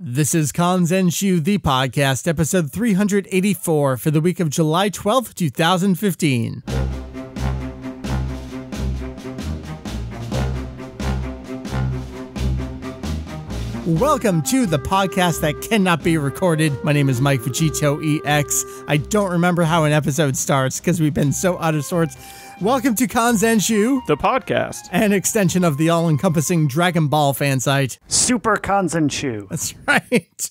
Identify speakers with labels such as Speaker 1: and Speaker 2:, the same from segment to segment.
Speaker 1: This is Kanzenshuu, the podcast, episode 384 for the week of July 12th, 2015. Welcome to the podcast that cannot be recorded. My name is Mike VegettoEX. I don't remember how an episode starts because we've been so out of sorts. Welcome to Kanzenshuu,
Speaker 2: the podcast,
Speaker 1: an extension of the all-encompassing Dragon Ball fan site.
Speaker 3: Super Kanzenshuu.
Speaker 1: That's right.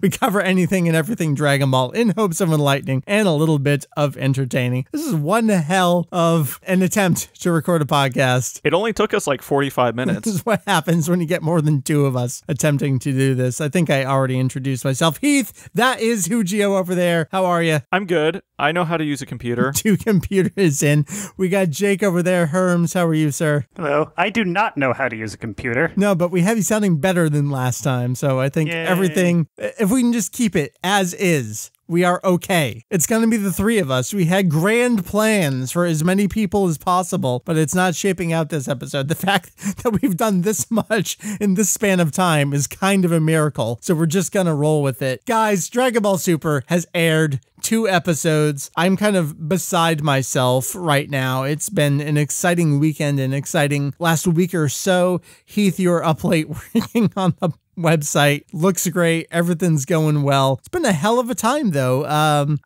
Speaker 1: We cover anything and everything Dragon Ball in hopes of enlightening and a little bit of entertaining. This is one hell of an attempt to record a podcast.
Speaker 2: It only took us like 45 minutes.
Speaker 1: This is what happens when you get more than two of us attempting to do this. I think I already introduced myself. Heath, that is Hujio over there. How are you?
Speaker 2: I'm good. I know how to use a computer.
Speaker 1: Two computers in. We got Jake over there. Herms, how are you, sir?
Speaker 3: Hello. I do not know how to use a computer.
Speaker 1: No, but we have you sounding better than last time, so I think everything, if we can just keep it as is, we are okay. It's going to be the three of us. We had grand plans for as many people as possible, but it's not shaping out this episode. The fact that we've done this much in this span of time is kind of a miracle, so we're just going to roll with it. Guys, Dragon Ball Super has aired 2 episodes. I'm kind of beside myself right now. It's been an exciting weekend, an exciting last week or so. Heath, you're up late working on the website. Looks great. Everything's going well. It's been a hell of a time though.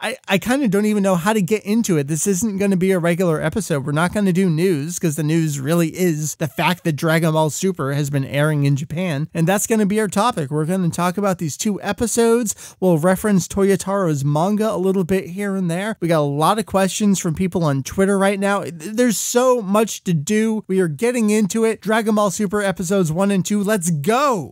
Speaker 1: I kind of don't even know how to get into it. This isn't going to be a regular episode. We're not going to do news because the news really is the fact that Dragon Ball Super has been airing in Japan. And that's going to be our topic. We're going to talk about these 2 episodes. We'll reference Toyotaro's manga a little bit here and there. We got a lot of questions from people on Twitter right now. There's so much to do. We are getting into it. Dragon Ball Super episodes 1 and 2. Let's go.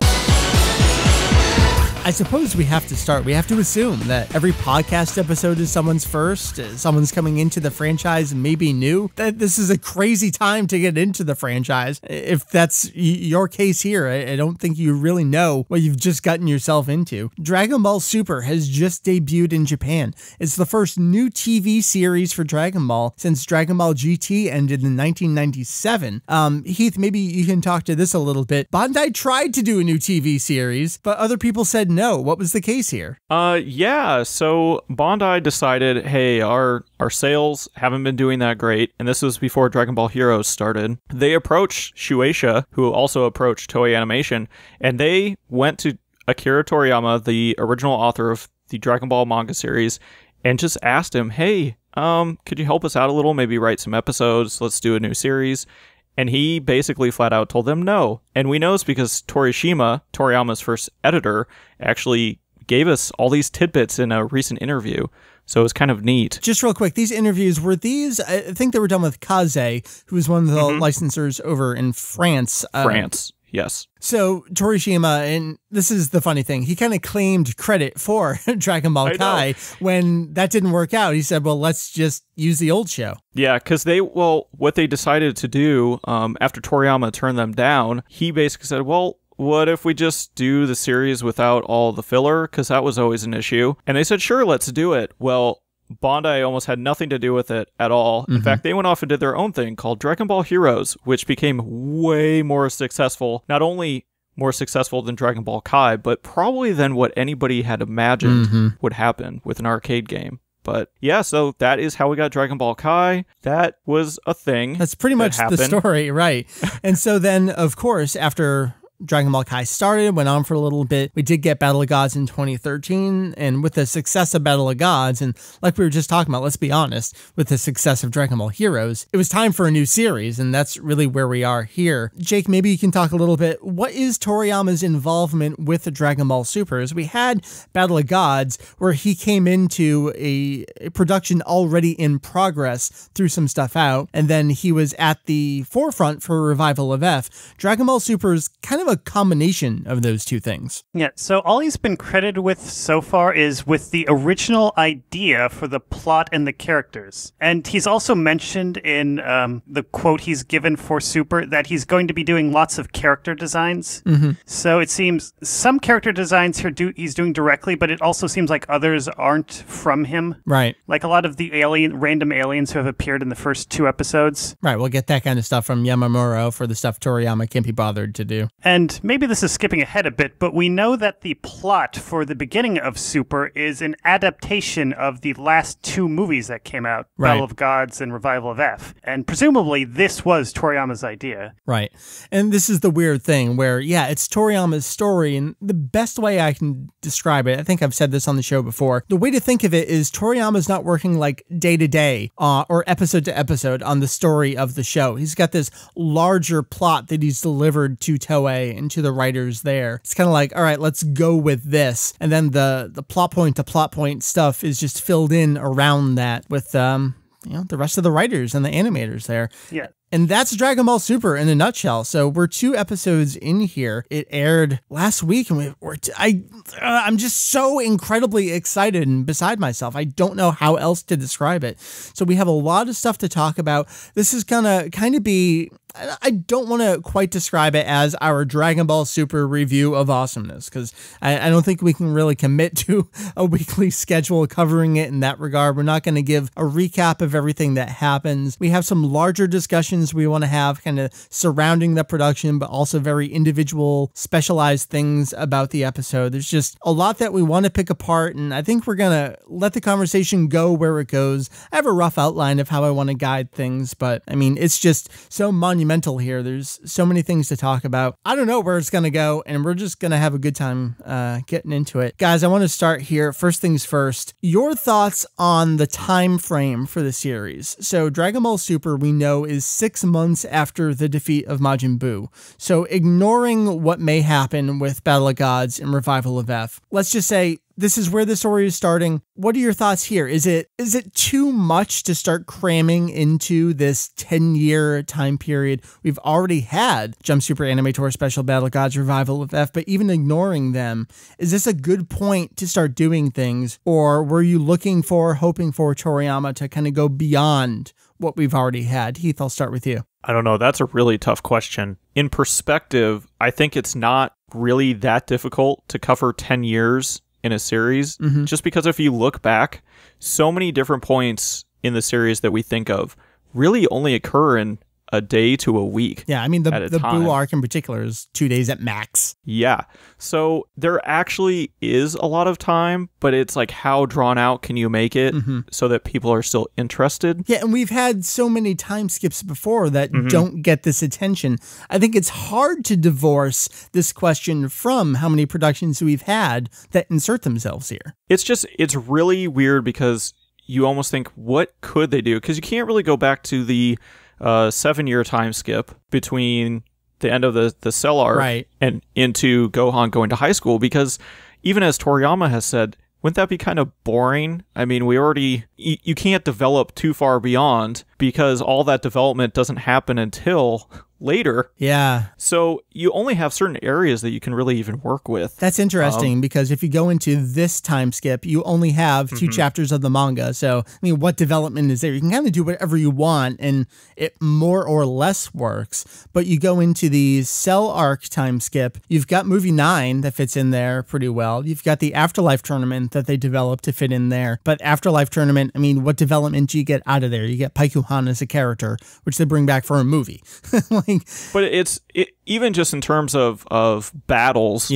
Speaker 1: I suppose we have to start. We have to assume that every podcast episode is someone's first. Someone's coming into the franchise, maybe new. That this is a crazy time to get into the franchise. If that's your case here, I don't think you really know what you've just gotten yourself into. Dragon Ball Super has just debuted in Japan. It's the first new TV series for Dragon Ball since Dragon Ball GT ended in 1997. Heath, maybe you can talk to this a little bit. Bandai tried to do a new TV series, but other people said no. What was the case here?
Speaker 2: Yeah, so Bandai decided, hey, our sales haven't been doing that great, and this was before Dragon Ball Heroes started. They approached Shueisha, who also approached Toei Animation, and they went to Akira Toriyama, the original author of the Dragon Ball manga series, and just asked him, hey, could you help us out a little? Maybe write some episodes, let's do a new series. And he basically flat out told them no. And we know it's because Toriyama's first editor, actually gave us all these tidbits in a recent interview. So it was kind of neat. Just
Speaker 1: real quick, these interviews, were these, I think they were done with Kaze, who was one of the licensors over in France.
Speaker 2: Yes.
Speaker 1: So Toriyama, and this is the funny thing, he kind of claimed credit for Dragon Ball Kai when that didn't work out. He said, well, let's just use the old show.
Speaker 2: Yeah, because what they decided to do after Toriyama turned them down, he basically said, well, what if we just do the series without all the filler? Because that was always an issue. And they said, sure, let's do it. Well, Bandai almost had nothing to do with it at all. In fact, they went off and did their own thing called Dragon Ball Heroes, which became way more successful. Not only more successful than Dragon Ball Kai, but probably than what anybody had imagined would happen with an arcade game. But yeah, so that is how we got Dragon Ball Kai. That was a thing.
Speaker 1: That's pretty much the story, right? And so then, of course, after Dragon Ball Kai started, went on for a little bit. We did get Battle of Gods in 2013, and with the success of Battle of Gods, and like we were just talking about, let's be honest, with the success of Dragon Ball Heroes, it was time for a new series, and that's really where we are here. Jake, maybe you can talk a little bit. What is Toriyama's involvement with the Dragon Ball Supers? We had Battle of Gods, where he came into a production already in progress, threw some stuff out, and then he was at the forefront for a revival of F. Dragon Ball Super is kind of a combination of those two things.
Speaker 3: Yeah, so all he's been credited with so far is with the original idea for the plot and the characters. And he's also mentioned in the quote he's given for Super that he's going to be doing lots of character designs. So it seems some character designs he's doing directly, but it also seems like others aren't from him.
Speaker 1: Right.
Speaker 3: Like a lot of the random aliens who have appeared in the first 2 episodes.
Speaker 1: Right, we'll get that kind of stuff from Yamamuro for the stuff Toriyama can't be bothered to do.
Speaker 3: And And maybe this is skipping ahead a bit, but we know that the plot for the beginning of Super is an adaptation of the last two movies that came out,
Speaker 1: Right.
Speaker 3: Battle of Gods and Revival of F. And presumably this was Toriyama's idea.
Speaker 1: Right. And this is the weird thing where, yeah, it's Toriyama's story. And the best way I can describe it, I think I've said this on the show before, the way to think of it is Toriyama's not working like day to day or episode to episode on the story of the show. He's got this larger plot that he's delivered to Toei and to the writers there. It's kind of like, all right, let's go with this. And then the plot point to plot point stuff is just filled in around that with, the rest of the writers and the animators there.
Speaker 3: Yeah.
Speaker 1: And that's Dragon Ball Super in a nutshell. So we're 2 episodes in here. It aired last week, and I'm just so incredibly excited and beside myself. I don't know how else to describe it. So we have a lot of stuff to talk about. This is gonna kind of be, I don't want to quite describe it as our Dragon Ball Super review of awesomeness, because I don't think we can really commit to a weekly schedule covering it in that regard. We're not going to give a recap of everything that happens. We have some larger discussions we want to have kind of surrounding the production, but also very individual, specialized things about the episode. There's just a lot that we want to pick apart, and I think we're going to let the conversation go where it goes. I have a rough outline of how I want to guide things, but I mean, it's just so monumental here. There's so many things to talk about. I don't know where it's going to go, and we're just going to have a good time getting into it. Guys, I want to start here. First things first, your thoughts on the time frame for the series. So Dragon Ball Super, we know, is 6 months after the defeat of Majin Buu. So ignoring what may happen with Battle of Gods and Revival of F, let's just say this is where the story is starting. What are your thoughts here? Is it too much to start cramming into this 10-year time period? We've already had Jump Super Anime Tour Special, Battle of Gods, Revival of F, but even ignoring them, is this a good point to start doing things? Or were you hoping for Toriyama to kind of go beyond what we've already had? Heath, I'll start with you.
Speaker 2: I don't know. That's a really tough question. In perspective, I think it's not really that difficult to cover 10 years in a series, just because if you look back, so many different points in the series that we think of really only occur in a day to a week.
Speaker 1: Yeah, I mean, the Buu arc in particular is 2 days at max.
Speaker 2: Yeah. So there actually is a lot of time, but it's like, how drawn out can you make it so that people are still interested?
Speaker 1: Yeah, and we've had so many time skips before that don't get this attention. I think it's hard to divorce this question from how many productions we've had that insert themselves here.
Speaker 2: It's really weird because you almost think, what could they do? Because you can't really go back to the 7-year time skip between the end of the Cell arc and into Gohan going to high school, because even as Toriyama has said, wouldn't that be kind of boring? I mean, you can't develop too far beyond, because all that development doesn't happen until later.
Speaker 1: Yeah.
Speaker 2: So you only have certain areas that you can really even work with.
Speaker 1: That's interesting, because if you go into this time skip, you only have 2 chapters of the manga. So, I mean, what development is there? You can kind of do whatever you want, and it more or less works. But you go into the Cell arc time skip, you've got movie 9 that fits in there pretty well. You've got the Afterlife tournament that they developed to fit in there. But Afterlife tournament, I mean, what development do you get out of there? You get Paikuhan as a character, which they bring back for a movie.
Speaker 2: But even just in terms of battles,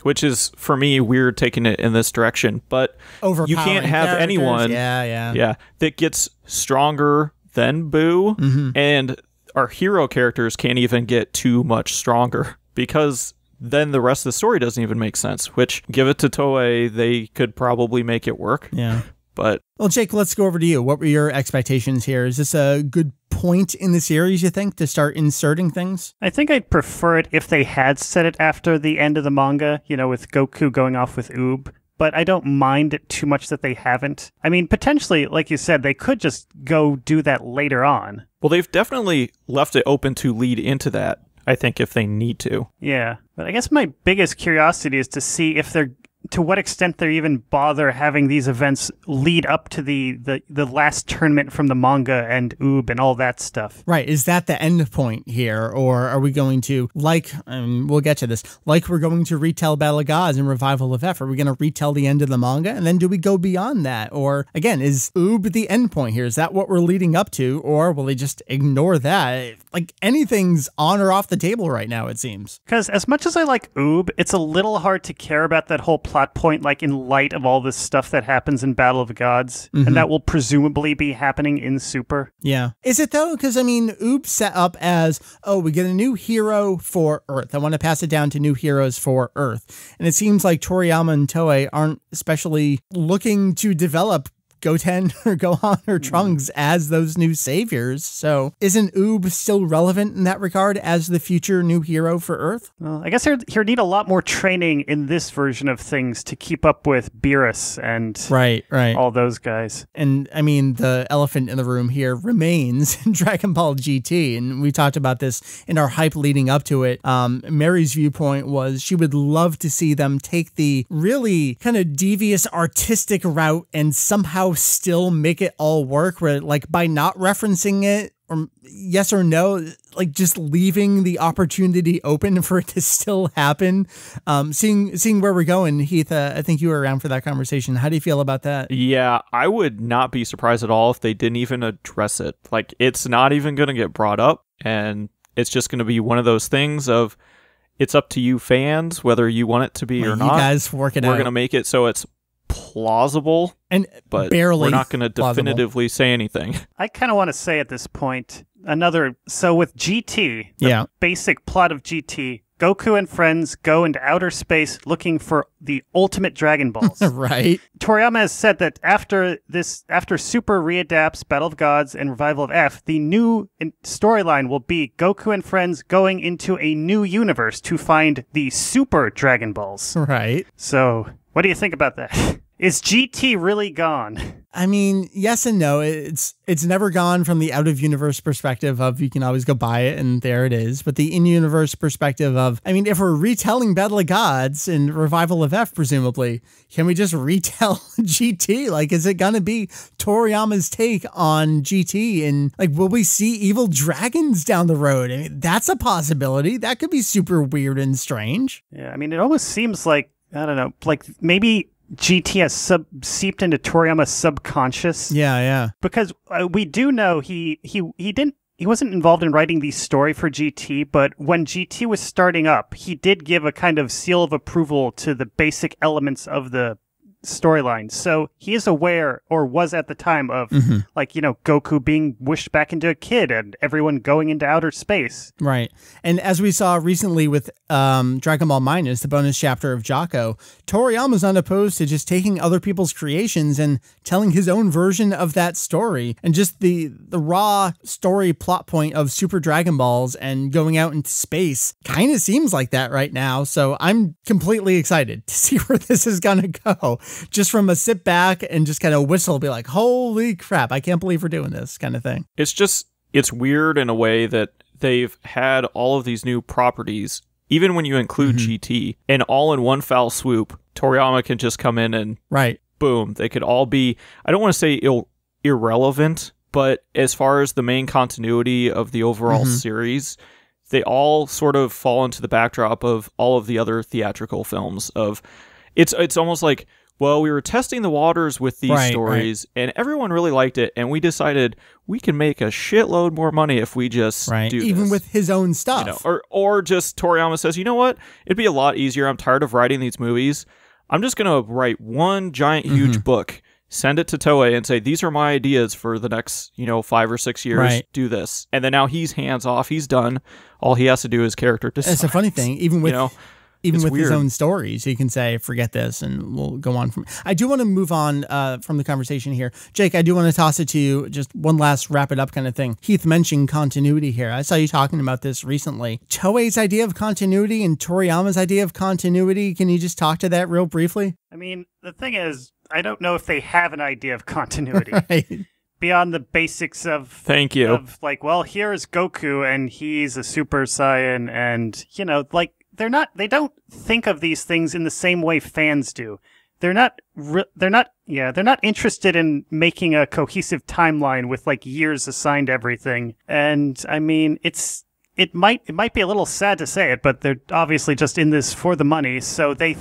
Speaker 2: which is, for me, weird taking it in this direction. But you can't have anyone that gets stronger than Boo, and our hero characters can't even get too much stronger, because then the rest of the story doesn't even make sense, which, give it to Toei, they could probably make it work.
Speaker 1: Yeah.
Speaker 2: But
Speaker 1: well, Jake, let's go over to you. What were your expectations here? Is this a good point in the series, you think, to start inserting things?
Speaker 3: I think I'd prefer it if they had said it after the end of the manga, with Goku going off with Oob. But I don't mind it too much that they haven't. I mean, potentially, like you said, they could just go do that later on.
Speaker 2: Well, they've definitely left it open to lead into that, I think, if they need to.
Speaker 3: Yeah. But I guess my biggest curiosity is to see if they're to what extent they even bother having these events lead up to the last tournament from the manga and Oob and all that stuff.
Speaker 1: Right. Is that the end point here? Or are we going to, we'll get to this, like we're going to retell Battle of Gods and Revival of F? Are we going to retell the end of the manga? And then do we go beyond that? Or again, is Oob the end point here? Is that what we're leading up to? Or will they just ignore that? Like anything's on or off the table right now, it seems.
Speaker 3: Because as much as I like Oob, it's a little hard to care about that whole plot point, like in light of all this stuff that happens in Battle of the Gods, and that will presumably be happening in Super.
Speaker 1: Yeah. Is it though? Because I mean, Oob set up as, oh, we get a new hero for Earth. I want to pass it down to new heroes for Earth. And it seems like Toriyama and Toei aren't especially looking to develop Goten or Gohan or Trunks as those new saviors. So isn't Oob still relevant in that regard as the future new hero for Earth?
Speaker 3: Well, I guess he'll need a lot more training in this version of things to keep up with Beerus and all those guys.
Speaker 1: And I mean, the elephant in the room here remains Dragon Ball GT. And we talked about this in our hype leading up to it. Mary's viewpoint was she would love to see them take the really kind of devious artistic route and somehow still make it all work, where like by not referencing it or yes or no, like just leaving the opportunity open for it to still happen. Seeing where we're going, Heath, I think you were around for that conversation. How do you feel about that?
Speaker 2: Yeah, I would not be surprised at all if they didn't even address it. Like, it's not even going to get brought up, and it's just going to be one of those things of, it's up to you fans whether you want it to be or not.
Speaker 1: You guys work it out.
Speaker 2: We're going to make it so it's plausible, but
Speaker 1: barely
Speaker 2: we're not going to definitively say anything.
Speaker 3: I kind of want to say at this point, so with GT, the basic plot of GT, Goku and friends go into outer space looking for the ultimate Dragon Balls.
Speaker 1: Right.
Speaker 3: Toriyama has said that after Super readapts Battle of Gods and Revival of F, the new storyline will be Goku and friends going into a new universe to find the Super Dragon Balls.
Speaker 1: Right.
Speaker 3: So, what do you think about that? Is GT really gone?
Speaker 1: I mean, yes and no. It's never gone from the out-of-universe perspective of you can always go buy it and there it is. But the in-universe perspective of, I mean, if we're retelling Battle of Gods and Revival of F, presumably, can we just retell GT? Like, is it going to be Toriyama's take on GT? And, like, will we see evil dragons down the road? I mean, that's a possibility. That could be super weird and strange.
Speaker 3: Yeah, I mean, it almost seems like, I don't know, like maybe GT has seeped into Toriyama's subconscious.
Speaker 1: Yeah.
Speaker 3: Because we do know he wasn't involved in writing the story for GT, but when GT was starting up, he did give a kind of seal of approval to the basic elements of the storyline. So he is aware, or was at the time, of Goku being wished back into a kid and everyone going into outer space.
Speaker 1: Right. And as we saw recently with Dragon Ball Minus, the bonus chapter of Jocko, Toriyama's not opposed to just taking other people's creations and telling his own version of that story. And just the raw story plot point of Super Dragon Balls and going out into space kind of seems like that right now. So I'm completely excited to see where this is going to go. Just from a sit back and just kind of whistle, be like, holy crap, I can't believe we're doing this kind of thing.
Speaker 2: It's weird in a way that they've had all of these new properties, even when you include GT, and all in one foul swoop, Toriyama can just come in and boom, they could all be, I don't want to say irrelevant, but as far as the main continuity of the overall series, they all sort of fall into the backdrop of all of the other theatrical films of, it's almost like, well, we were testing the waters with these stories, and everyone really liked it, and we decided we can make a shitload more money if we just do this.
Speaker 1: Even with his own stuff.
Speaker 2: Or just Toriyama says, you know what? It'd be a lot easier. I'm tired of writing these movies. I'm just going to write one giant, huge book, send it to Toei, and say, these are my ideas for the next, 5 or 6 years. Do this. And then now he's hands off. He's done. All he has to do is character design.
Speaker 1: It's a funny thing. Even with... Even with
Speaker 2: weird.
Speaker 1: His own stories, he can say, forget this, and we'll go on from... I do want to move on from the conversation here. Jake, I do want to toss it to you, just one last wrap it up kind of thing. Heath mentioned continuity here. I saw you talking about this recently. Toei's idea of continuity and Toriyama's idea of continuity, can you just talk to that real briefly?
Speaker 3: I mean, the thing is, I don't know if they have an idea of continuity. Beyond the basics of...
Speaker 2: Thank you.
Speaker 3: Of like, well, here's Goku, and he's a Super Saiyan, and, they don't think of these things in the same way fans do. They're not interested in making a cohesive timeline with like years assigned to everything. And I mean, it might be a little sad to say it, but they're obviously just in this for the money. So they've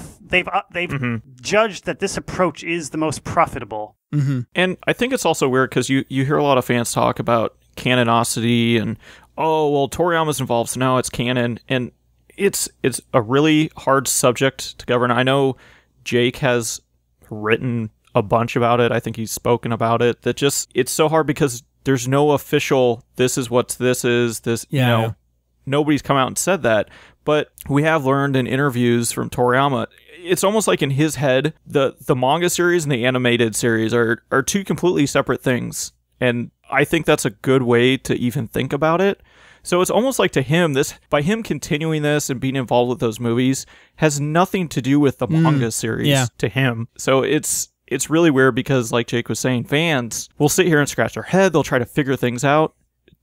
Speaker 3: judged that this approach is the most profitable.
Speaker 1: Mm-hmm.
Speaker 2: And I think it's also weird because you hear a lot of fans talk about canonicity and, oh, well, Toriyama's involved, so now it's canon. And it's a really hard subject to govern. I know Jake has written a bunch about it. I think he's spoken about it. That just, it's so hard because there's no official, this is what this is, this, you know, nobody's come out and said that. But we have learned in interviews from Toriyama, it's almost like in his head, the manga series and the animated series are two completely separate things. And I think that's a good way to even think about it. So it's almost like to him, this, by him continuing this and being involved with those movies, has nothing to do with the manga series to him. So it's really weird because, like Jake was saying, fans will sit here and scratch their head. They'll try to figure things out.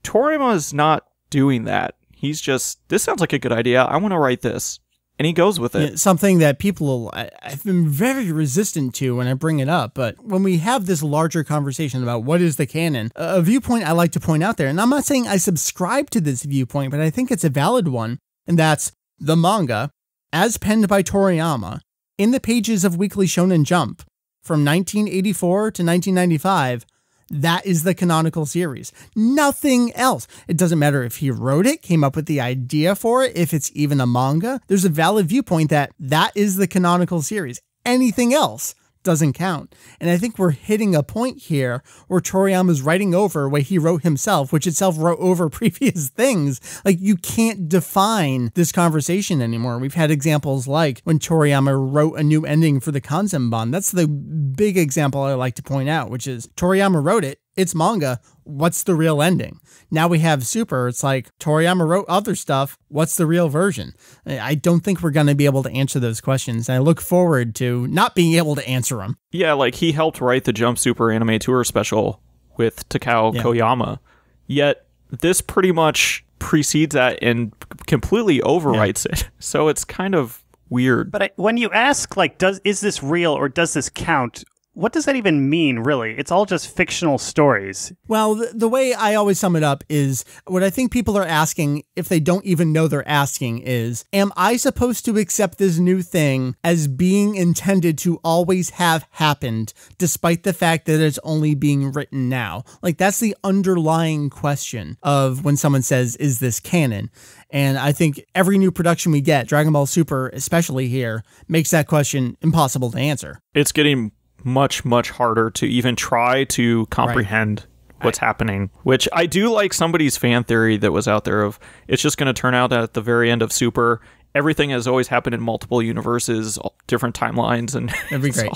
Speaker 2: Toriyama is not doing that. He's just, this sounds like a good idea. I want to write this. And he goes with it.
Speaker 1: Something that people I've been very resistant to when I bring it up. But when we have this larger conversation about what is the canon, a viewpoint I like to point out there, and I'm not saying I subscribe to this viewpoint, but I think it's a valid one, and that's the manga, as penned by Toriyama, in the pages of Weekly Shonen Jump, from 1984 to 1995, that is the canonical series. Nothing else. It doesn't matter if he wrote it, came up with the idea for it, if it's even a manga. There's a valid viewpoint that that is the canonical series. Anything else doesn't count. And I think we're hitting a point here where Toriyama's writing over what he wrote himself, which itself wrote over previous things. Like, you can't define this conversation anymore. We've had examples like when Toriyama wrote a new ending for the Kanzenshuu. That's the big example I like to point out, which is Toriyama wrote it. It's manga. What's the real ending? Now we have Super. It's like Toriyama wrote other stuff. What's the real version? I don't think we're going to be able to answer those questions. And I look forward to not being able to answer them.
Speaker 2: Yeah, like he helped write the Jump Super Anime Tour special with Takao Koyama. Yet this pretty much precedes that and completely overwrites it. So it's kind of weird.
Speaker 3: But when you ask, like, is this real or does this count? What does that even mean, really? It's all just fictional stories.
Speaker 1: Well, the way I always sum it up is what I think people are asking, if they don't even know they're asking, is, am I supposed to accept this new thing as being intended to always have happened, despite the fact that it's only being written now? Like, that's the underlying question of when someone says, is this canon? And I think every new production we get, Dragon Ball Super especially here, makes that question impossible to answer.
Speaker 2: It's getting much harder to even try to comprehend what's happening, which I do like somebody's fan theory that was out there of it's just going to turn out that at the very end of Super, everything has always happened in multiple universes, different timelines, and
Speaker 1: that'd be great.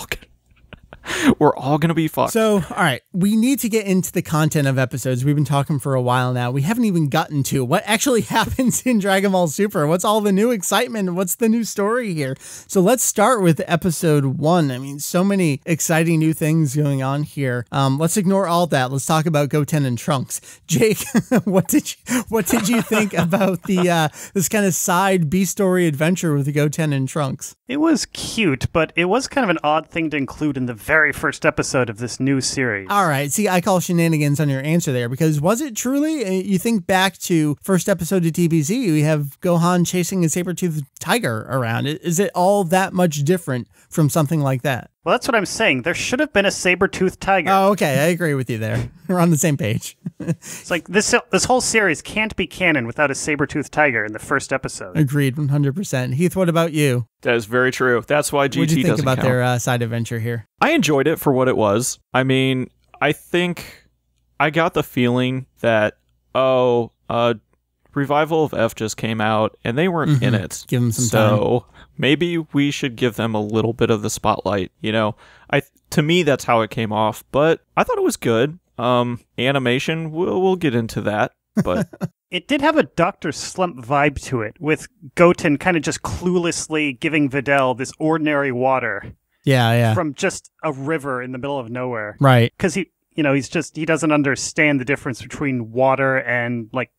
Speaker 2: We're all going to be fucked.
Speaker 1: So, all right, we need to get into the content of episodes. We've been talking for a while now. We haven't even gotten to what actually happens in Dragon Ball Super. What's all the new excitement? What's the new story here? So let's start with episode 1. I mean, so many exciting new things going on here. Let's ignore all that. Let's talk about Goten and Trunks. Jake, what did you think about the this kind of side B-story adventure with Goten and Trunks?
Speaker 3: It was cute, but it was kind of an odd thing to include in the very first episode of this new series.
Speaker 1: All right. See, I call shenanigans on your answer there, because was it truly? You think back to first episode of TBZ, we have Gohan chasing a saber-toothed tiger around. Is it all that much different from something like that?
Speaker 3: Well, that's what I'm saying. There should have been a saber-toothed tiger.
Speaker 1: Oh, okay. I agree with you there. We're on the same page.
Speaker 3: It's like this whole series can't be canon without a saber-toothed tiger in the first episode.
Speaker 1: Agreed, 100%. Heath, what about you?
Speaker 2: That is very true. That's why GT doesn't count.
Speaker 1: What did you think about their side adventure here?
Speaker 2: I enjoyed it for what it was. I mean, I think I got the feeling that, Revival of F just came out and they weren't in it.
Speaker 1: Give them some time.
Speaker 2: So maybe we should give them a little bit of the spotlight. You know, to me, that's how it came off, but I thought it was good. Animation, we'll get into that, but
Speaker 3: it did have a Dr. Slump vibe to it, with Goten kind of just cluelessly giving Videl this ordinary water.
Speaker 1: Yeah.
Speaker 3: From just a river in the middle of nowhere.
Speaker 1: Right.
Speaker 3: Because he doesn't understand the difference between water and like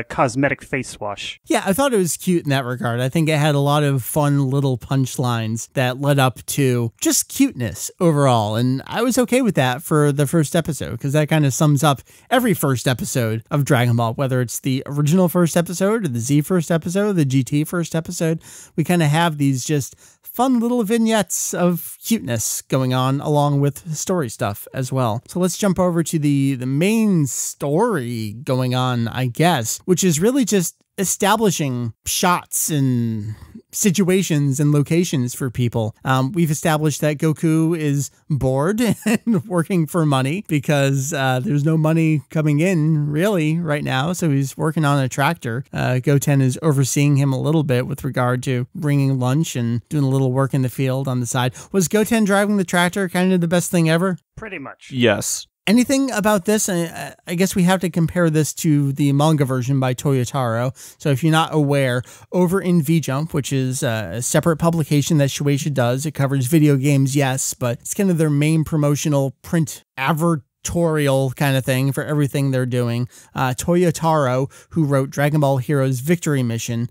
Speaker 3: cosmetic face wash.
Speaker 1: Yeah, I thought it was cute in that regard. I think it had a lot of fun little punchlines that led up to just cuteness overall. And I was okay with that for the first episode, because that kind of sums up every first episode of Dragon Ball, whether it's the original first episode or the Z first episode, the GT first episode. We kind of have these just fun little vignettes of cuteness going on along with story stuff as well. So let's jump over to the main story going on, I guess, which is really just establishing shots and situations and locations for people. We've established that Goku is bored and working for money because there's no money coming in really right now. So he's working on a tractor. Goten is overseeing him a little bit with regard to bringing lunch and doing a little work in the field on the side. Was Goten driving the tractor kind of the best thing ever?
Speaker 3: Pretty much.
Speaker 2: Yes.
Speaker 1: Anything about this? I guess we have to compare this to the manga version by Toyotaro. So if you're not aware, over in V-Jump, which is a separate publication that Shueisha does, it covers video games, yes, but it's kind of their main promotional print advertorial kind of thing for everything they're doing. Toyotaro, who wrote Dragon Ball Heroes Victory Mission,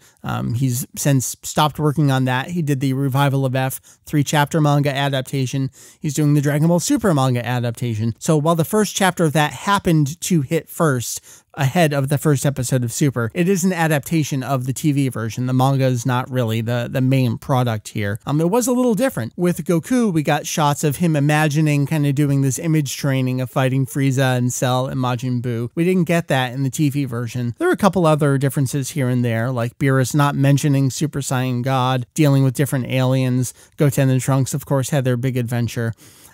Speaker 1: he's since stopped working on that. He did the Revival of F 3-chapter manga adaptation. He's doing the Dragon Ball Super manga adaptation. So while the first chapter of that happened to hit first, ahead of the first episode of Super, it is an adaptation of the TV version. The manga is not really the main product here. It was a little different. With Goku, we got shots of him imagining kind of doing this image training of fighting Frieza and Cell and Majin Buu. We didn't get that in the TV version. There were a couple other differences here and there, like Beerus not mentioning Super Saiyan God, dealing with different aliens. Goten and Trunks, of course, had their big adventure.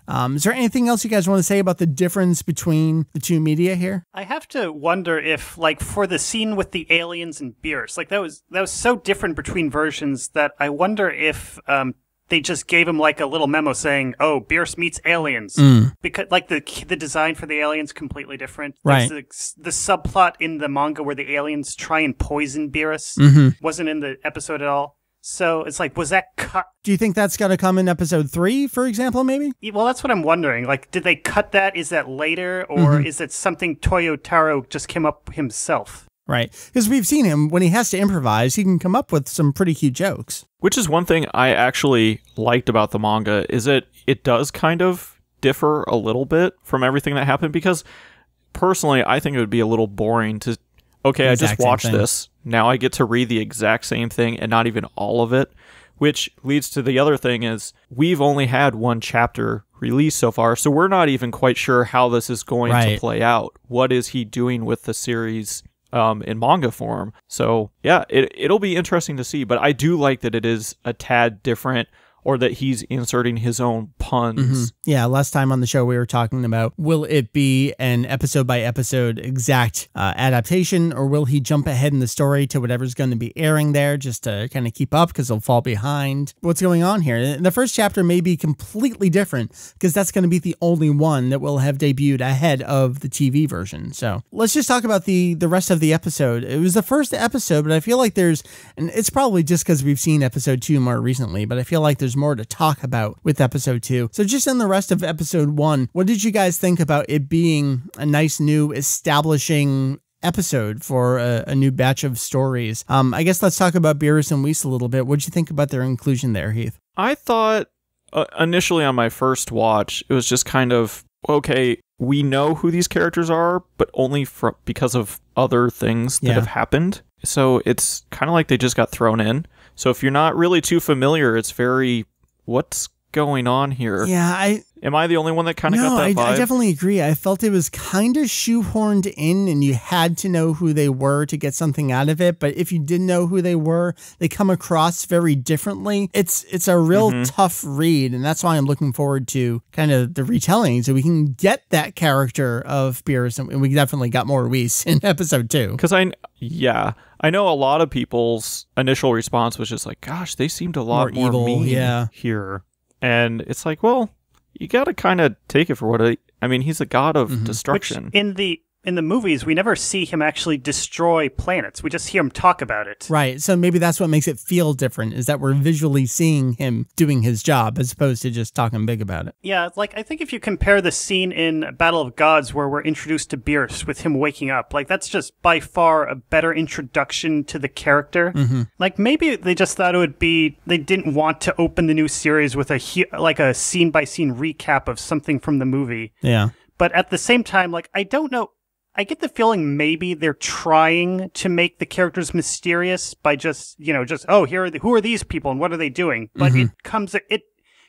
Speaker 1: Is there anything else you guys want to say about the difference between the two media here?
Speaker 3: I have to wonder if, like, for the scene with the aliens and Beerus, like, that was so different between versions that I wonder if they just gave him, like, a little memo saying, oh, Beerus meets aliens. Because, like, the design for the aliens completely different.
Speaker 1: Right.
Speaker 3: The subplot in the manga where the aliens try and poison Beerus wasn't in the episode at all. So it's like, was that cut?
Speaker 1: Do you think that's got to come in episode 3, for example, maybe?
Speaker 3: Well, that's what I'm wondering. Like, did they cut that? Is that later? Or is it something Toyotaro just came up himself?
Speaker 1: Right. Because we've seen him, when he has to improvise, he can come up with some pretty cute jokes.
Speaker 2: Which is one thing I actually liked about the manga, is it does kind of differ a little bit from everything that happened, because personally, I think it would be a little boring to, okay, I just watched this. Now I get to read the exact same thing and not even all of it, which leads to the other thing is we've only had one chapter released so far, so we're not even quite sure how this is going to play out. What is he doing with the series in manga form? So yeah, it'll be interesting to see, but I do like that it is a tad different, or that he's inserting his own puns.
Speaker 1: Yeah, last time on the show we were talking about, will it be an episode-by-episode exact adaptation, or will he jump ahead in the story to whatever's going to be airing there just to kind of keep up because he'll fall behind? What's going on here? The first chapter may be completely different because that's going to be the only one that will have debuted ahead of the TV version. So let's just talk about the rest of the episode. It was the first episode, but I feel like there's, and it's probably just because we've seen episode 2 more recently, but I feel like there's more to talk about with episode 2. So just in the rest of episode 1, what did you guys think about it being a nice new establishing episode for a new batch of stories? I guess let's talk about Beerus and Whis a little bit. What did you think about their inclusion there, Heath?
Speaker 2: I thought initially on my first watch, it was just kind of, okay, we know who these characters are, but only because of other things that have happened. So it's kind of like they just got thrown in. So if you're not really too familiar, it's very, what's going on here?
Speaker 1: Yeah,
Speaker 2: Am I the only one that kind of got that vibe?
Speaker 1: I definitely agree. I felt it was kind of shoehorned in, and you had to know who they were to get something out of it. But if you didn't know who they were, they come across very differently. It's a real tough read, and that's why I'm looking forward to kind of the retelling, so we can get that character of Beerus, and we definitely got more Whis in episode 2.
Speaker 2: Because I know a lot of people's initial response was just like, gosh, they seemed a lot more
Speaker 1: evil,
Speaker 2: mean here. And it's like, well, you got to kind of take it for what I mean, he's a god of destruction.
Speaker 3: Which in the movies, we never see him actually destroy planets. We just hear him talk about it.
Speaker 1: Right. So maybe that's what makes it feel different, is that we're visually seeing him doing his job as opposed to just talking big about it.
Speaker 3: Yeah, like I think if you compare the scene in Battle of Gods where we're introduced to Beerus with him waking up, like that's just by far a better introduction to the character.
Speaker 1: Mm-hmm.
Speaker 3: Like maybe they just thought it would be, they didn't want to open the new series with a scene-by-scene recap of something from the movie.
Speaker 1: Yeah.
Speaker 3: But at the same time, like, I don't know. I get the feeling maybe they're trying to make the characters mysterious by just, oh, who are these people and what are they doing? But it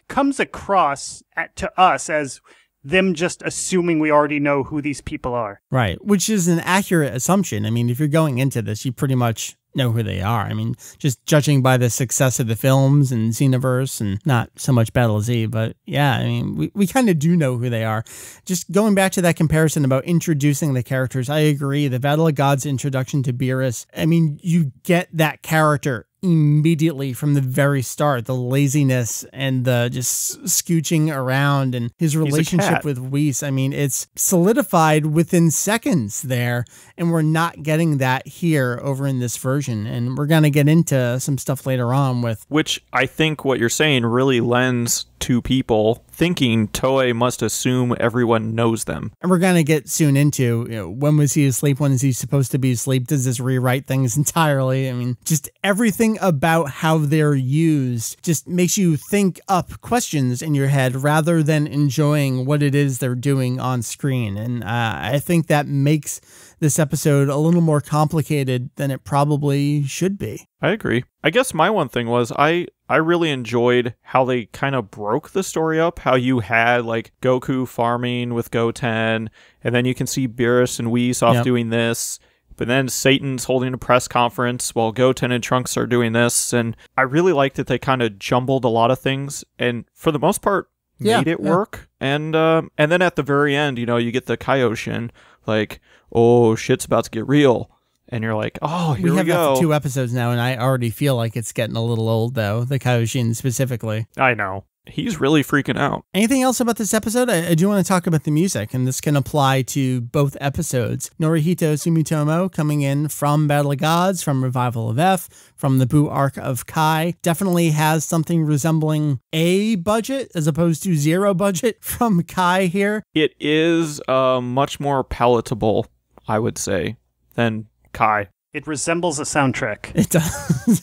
Speaker 3: comes across to us as them just assuming we already know who these people are.
Speaker 1: Right. Which is an accurate assumption. I mean, if you're going into this, you pretty much know who they are. I mean, just judging by the success of the films and Xenoverse and not so much Battle Z, but yeah, I mean, we kind of do know who they are. Just going back to that comparison about introducing the characters, I agree. The Battle of Gods introduction to Beerus, I mean, you get that character immediately from the very start, the laziness and the just scooching around and his relationship with Whis. I mean, it's solidified within seconds there, and we're not getting that here over in this version. And we're going to get into some stuff later on with...
Speaker 2: Which I think what you're saying really lends to people thinking Toei must assume everyone knows them.
Speaker 1: And we're going to get soon into, when was he asleep? When is he supposed to be asleep? Does this rewrite things entirely? I mean, just everything about how they're used just makes you think up questions in your head rather than enjoying what it is they're doing on screen. And I think that makes this episode a little more complicated than it probably should be.
Speaker 2: I agree. I guess my one thing was I really enjoyed how they kind of broke the story up, how you had like Goku farming with Goten, and then you can see Beerus and Whis off doing this, but then Satan's holding a press conference while Goten and Trunks are doing this, and I really liked that they kind of jumbled a lot of things, and for the most part made it work. And then at the very end, you get the Kaioshin, like, oh, shit's about to get real. And you're like, oh, here we go. We have that
Speaker 1: for 2 episodes now, and I already feel like it's getting a little old, though, the Kaioshin specifically.
Speaker 2: I know. He's really freaking out.
Speaker 1: Anything else about this episode? I do want to talk about the music, and this can apply to both episodes. Norihito Sumitomo coming in from Battle of Gods, from Revival of F, from the Buu arc of Kai. Definitely has something resembling a budget as opposed to 0 budget from Kai here.
Speaker 2: It is much more palatable, I would say, than Kai.
Speaker 3: It resembles a soundtrack.
Speaker 1: It does.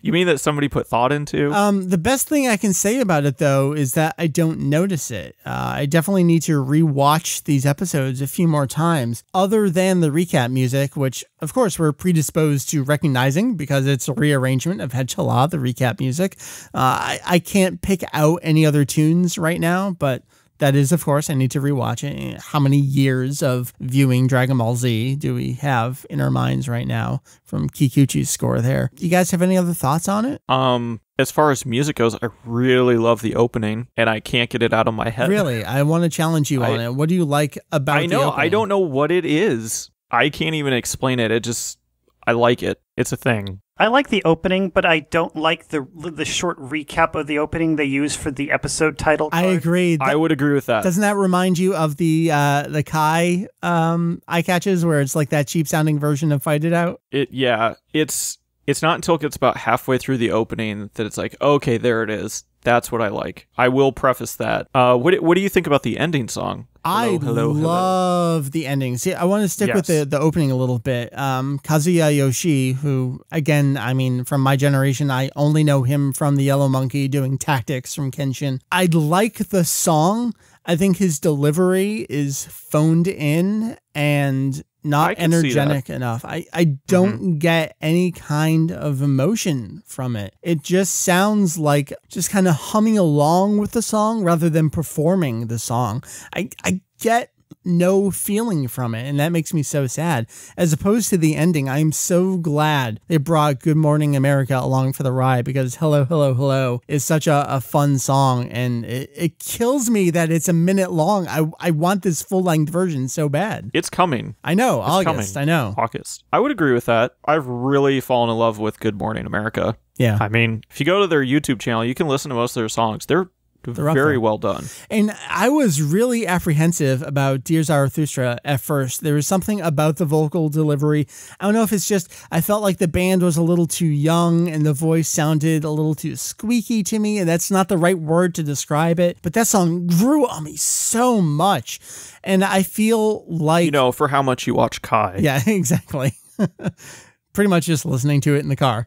Speaker 2: You mean that somebody put thought into?
Speaker 1: The best thing I can say about it, though, is that I don't notice it. I definitely need to rewatch these episodes a few more times, other than the recap music, which, of course, we're predisposed to recognizing because it's a rearrangement of Hechala, the recap music. I can't pick out any other tunes right now, but... that is, of course, I need to rewatch it. How many years of viewing Dragon Ball Z do we have in our minds right now from Kikuchi's score there? You guys have any other thoughts on it?
Speaker 2: As far as music goes, I really love the opening, and I can't get it out of my head.
Speaker 1: Really? I want to challenge you on it. What do you like about the opening?
Speaker 2: I don't know what it is. I can't even explain it. I like it. It's a thing.
Speaker 3: I like the opening, but I don't like the short recap of the opening they use for the episode title card.
Speaker 1: I agree.
Speaker 2: I would agree with that.
Speaker 1: Doesn't that remind you of the Kai eye catches where it's like that cheap sounding version of Fight It Out?
Speaker 2: It's not until it gets about halfway through the opening that it's like, okay, there it is. That's what I like. I will preface that. What do you think about the ending song? Hello,
Speaker 1: love the ending. See, I want to stick with the opening a little bit. Kazuya Yoshi, who, again, I mean, from my generation, I only know him from the Yellow Monkey doing Tactics from Kenshin. I like the song. I think his delivery is phoned in and not energetic enough. I don't get any kind of emotion from it. It just sounds like just kind of humming along with the song rather than performing the song. I get no feeling from it, and that makes me so sad. As opposed to the ending, I'm so glad they brought Good Morning America along for the ride, because Hello, Hello, Hello is such a fun song, and it kills me that it's a minute long. I want this full-length version so bad.
Speaker 2: It's coming.
Speaker 1: I know, August, I know.
Speaker 2: August. I would agree with that. I've really fallen in love with Good Morning America.
Speaker 1: Yeah.
Speaker 2: I mean, if you go to their YouTube channel, you can listen to most of their songs. They're Very well done.
Speaker 1: And I was really apprehensive about Dear Zarathustra at first. There was something about the vocal delivery. I don't know if it's just, I felt like the band was a little too young and the voice sounded a little too squeaky to me. And that's not the right word to describe it. But that song grew on me so much. And I feel like...
Speaker 2: You know, for how much you watch Kai.
Speaker 1: Yeah, exactly. Pretty much just listening to it in the car.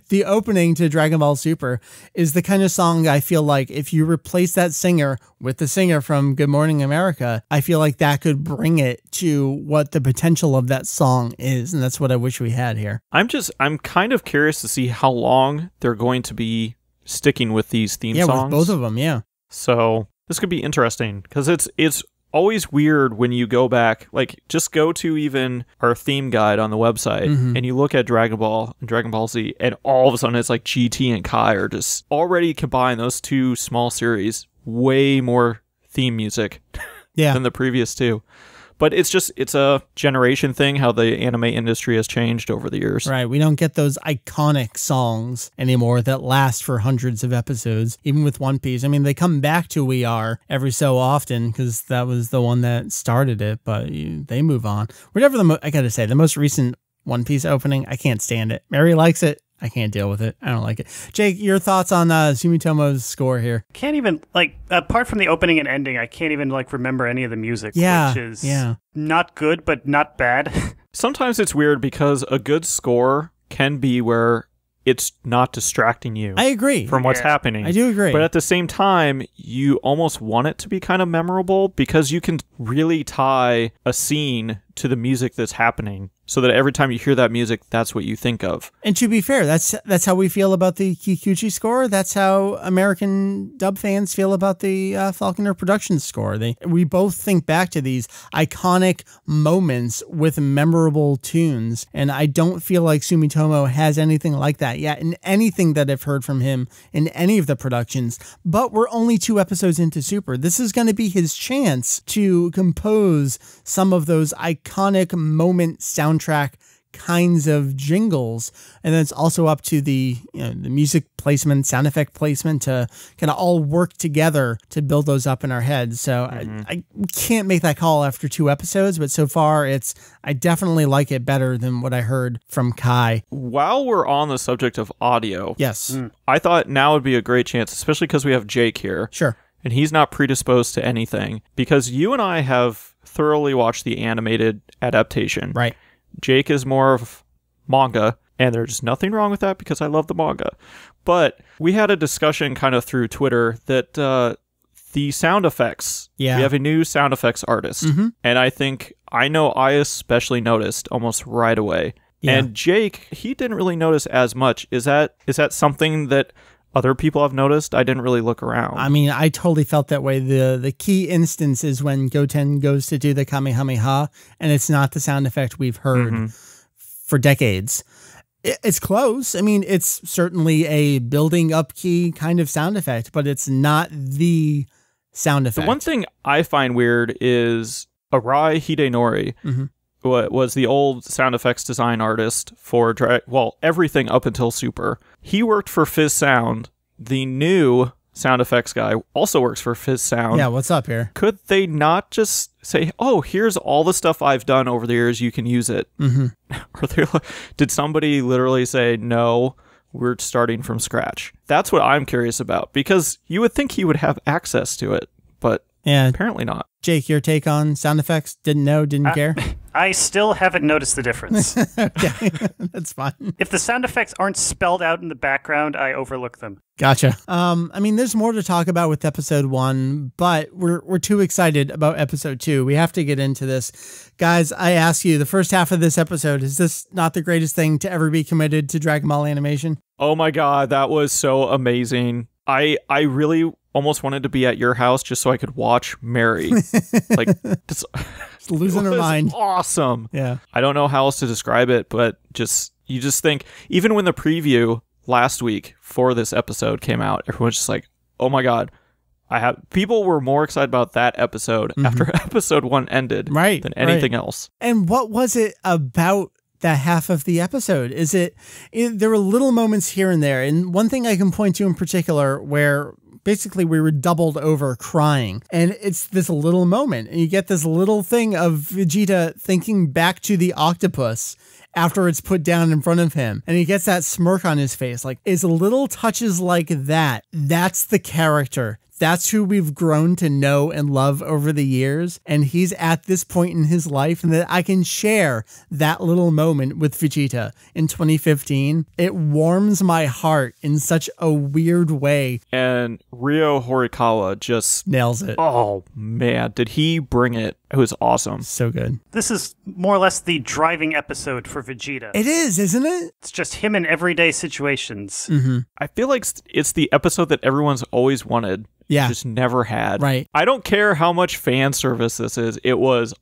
Speaker 1: The opening to Dragon Ball Super is the kind of song I feel like if you replace that singer with the singer from Good Morning America, I feel like that could bring it to what the potential of that song is. And that's what I wish we had here.
Speaker 2: I'm kind of curious to see how long they're going to be sticking with these theme songs.
Speaker 1: Yeah, with both of them, yeah.
Speaker 2: So this could be interesting because it's always weird when you go back, like just go to even our theme guide on the website and you look at Dragon Ball and Dragon Ball Z and all of a sudden it's like GT and Kai are just already combined, those two small series, way more theme music than the previous two. But it's a generation thing, how the anime industry has changed over the years.
Speaker 1: Right. We don't get those iconic songs anymore that last for hundreds of episodes, even with One Piece. I mean, they come back to We Are every so often because that was the one that started it, but they move on. Whatever I got to say, the most recent One Piece opening, I can't stand it. Mary likes it. I can't deal with it. I don't like it. Jake, your thoughts on Sumitomo's score here?
Speaker 3: Can't even, like, apart from the opening and ending, I can't even, like, remember any of the music, which is not good, but not bad.
Speaker 2: Sometimes it's weird because a good score can be where it's not distracting you.
Speaker 1: I agree.
Speaker 2: From what's happening.
Speaker 1: I do agree.
Speaker 2: But at the same time, you almost want it to be kind of memorable because you can really tie a scene to the music that's happening so that every time you hear that music, that's what you think of.
Speaker 1: And to be fair, that's how we feel about the Kikuchi score. That's how American dub fans feel about the Falconer Productions score. We both think back to these iconic moments with memorable tunes, and I don't feel like Sumitomo has anything like that yet in anything that I've heard from him in any of the productions. But we're only 2 episodes into Super. This is going to be his chance to compose some of those iconic moment soundtrack kinds of jingles, and then it's also up to the the music placement, sound effect placement to kind of all work together to build those up in our heads. So I can't make that call after 2 episodes, but so far I definitely like it better than what I heard from Kai.
Speaker 2: While we're on the subject of audio,
Speaker 1: yes,
Speaker 2: I thought now would be a great chance, especially because we have Jake here.
Speaker 1: Sure.
Speaker 2: And he's not predisposed to anything because you and I have thoroughly watched the animated adaptation.
Speaker 1: Right.
Speaker 2: Jake is more of manga, and there's nothing wrong with that because I love the manga. But we had a discussion kind of through Twitter that the sound effects, we have a new sound effects artist. And I know I especially noticed almost right away. Yeah. And Jake, he didn't really notice as much. Is that something that other people have noticed? I didn't really look around.
Speaker 1: I mean, I totally felt that way. The key instance is when Goten goes to do the Kamehameha, and it's not the sound effect we've heard for decades. It's close. I mean, it's certainly a building up key kind of sound effect, but it's not the sound effect.
Speaker 2: The one thing I find weird is Arai Hidenori was the old sound effects design artist for everything up until Super. He worked for Fizz Sound. The new sound effects guy also works for Fizz Sound.
Speaker 1: Yeah, what's up here?
Speaker 2: Could they not just say, "Oh, here's all the stuff I've done over the years. You can use it"? Or did somebody literally say, "No, we're starting from scratch"? That's what I'm curious about because you would think he would have access to it, but apparently not.
Speaker 1: Jake, your take on sound effects? Didn't care?
Speaker 3: I still haven't noticed the difference.
Speaker 1: Okay, that's fine.
Speaker 3: If the sound effects aren't spelled out in the background, I overlook them.
Speaker 1: Gotcha. I mean, there's more to talk about with episode 1, but we're too excited about episode 2. We have to get into this. Guys, I ask you, the first half of this episode, is this not the greatest thing to ever be committed to Dragon Ball animation?
Speaker 2: Oh my God, that was so amazing. I really almost wanted to be at your house just so I could watch Mary. Like, just
Speaker 1: losing her mind.
Speaker 2: Awesome.
Speaker 1: Yeah.
Speaker 2: I don't know how else to describe it, but you just think, even when the preview last week for this episode came out, everyone's just like, oh my God. People were more excited about that episode after episode 1 ended than anything else.
Speaker 1: And what was it about that half of the episode? There were little moments here and there. And one thing I can point to in particular where basically we were doubled over crying. And it's this little moment, and you get this little thing of Vegeta thinking back to the octopus after it's put down in front of him, and he gets that smirk on his face. Like, it's little touches like that. That's the character. That's who we've grown to know and love over the years. And he's at this point in his life, and that I can share that little moment with Vegeta in 2015. It warms my heart in such a weird way.
Speaker 2: And Ryo Horikawa just
Speaker 1: nails it.
Speaker 2: Oh, man. Did he bring it? It was awesome.
Speaker 1: So good.
Speaker 3: This is more or less the driving episode for Vegeta.
Speaker 1: It is, isn't it?
Speaker 3: It's just him in everyday situations.
Speaker 1: Mm-hmm.
Speaker 2: I feel like it's the episode that everyone's always wanted.
Speaker 1: Yeah.
Speaker 2: Just never had.
Speaker 1: Right.
Speaker 2: I don't care how much fan service this is. It was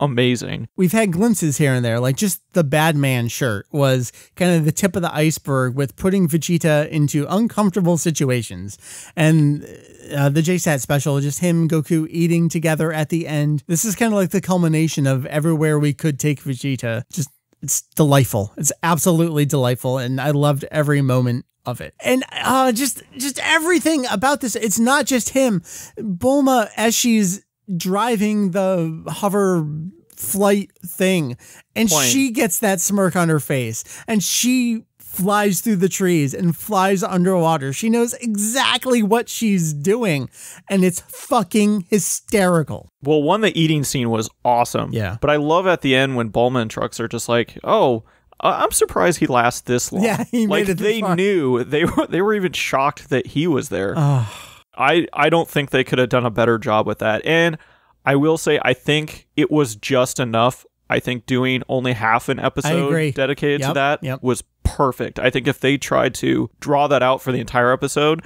Speaker 2: amazing.
Speaker 1: We've had glimpses here and there, like just the Bad Man shirt was kind of the tip of the iceberg with putting Vegeta into uncomfortable situations. And the JSAT special, just him, Goku eating together at the end. This is kind of like the culmination of everywhere we could take Vegeta. Just, it's delightful. It's absolutely delightful. And I loved every moment of it. And just everything about this. It's not just him. Bulma, as she's driving the hover flight thing, and she gets that smirk on her face, and she flies through the trees and flies underwater. She knows exactly what she's doing, and it's fucking hysterical.
Speaker 2: Well, the eating scene was awesome.
Speaker 1: Yeah.
Speaker 2: But I love at the end when Bulma and Trunks are just like, oh, I'm surprised he lasts this long.
Speaker 1: Yeah, he made it
Speaker 2: they
Speaker 1: far.
Speaker 2: knew. They were even shocked that he was there. I don't think they could have done a better job with that. And I will say, I think it was just enough. I think doing only half an episode dedicated to that was perfect. I think if they tried to draw that out for the entire episode,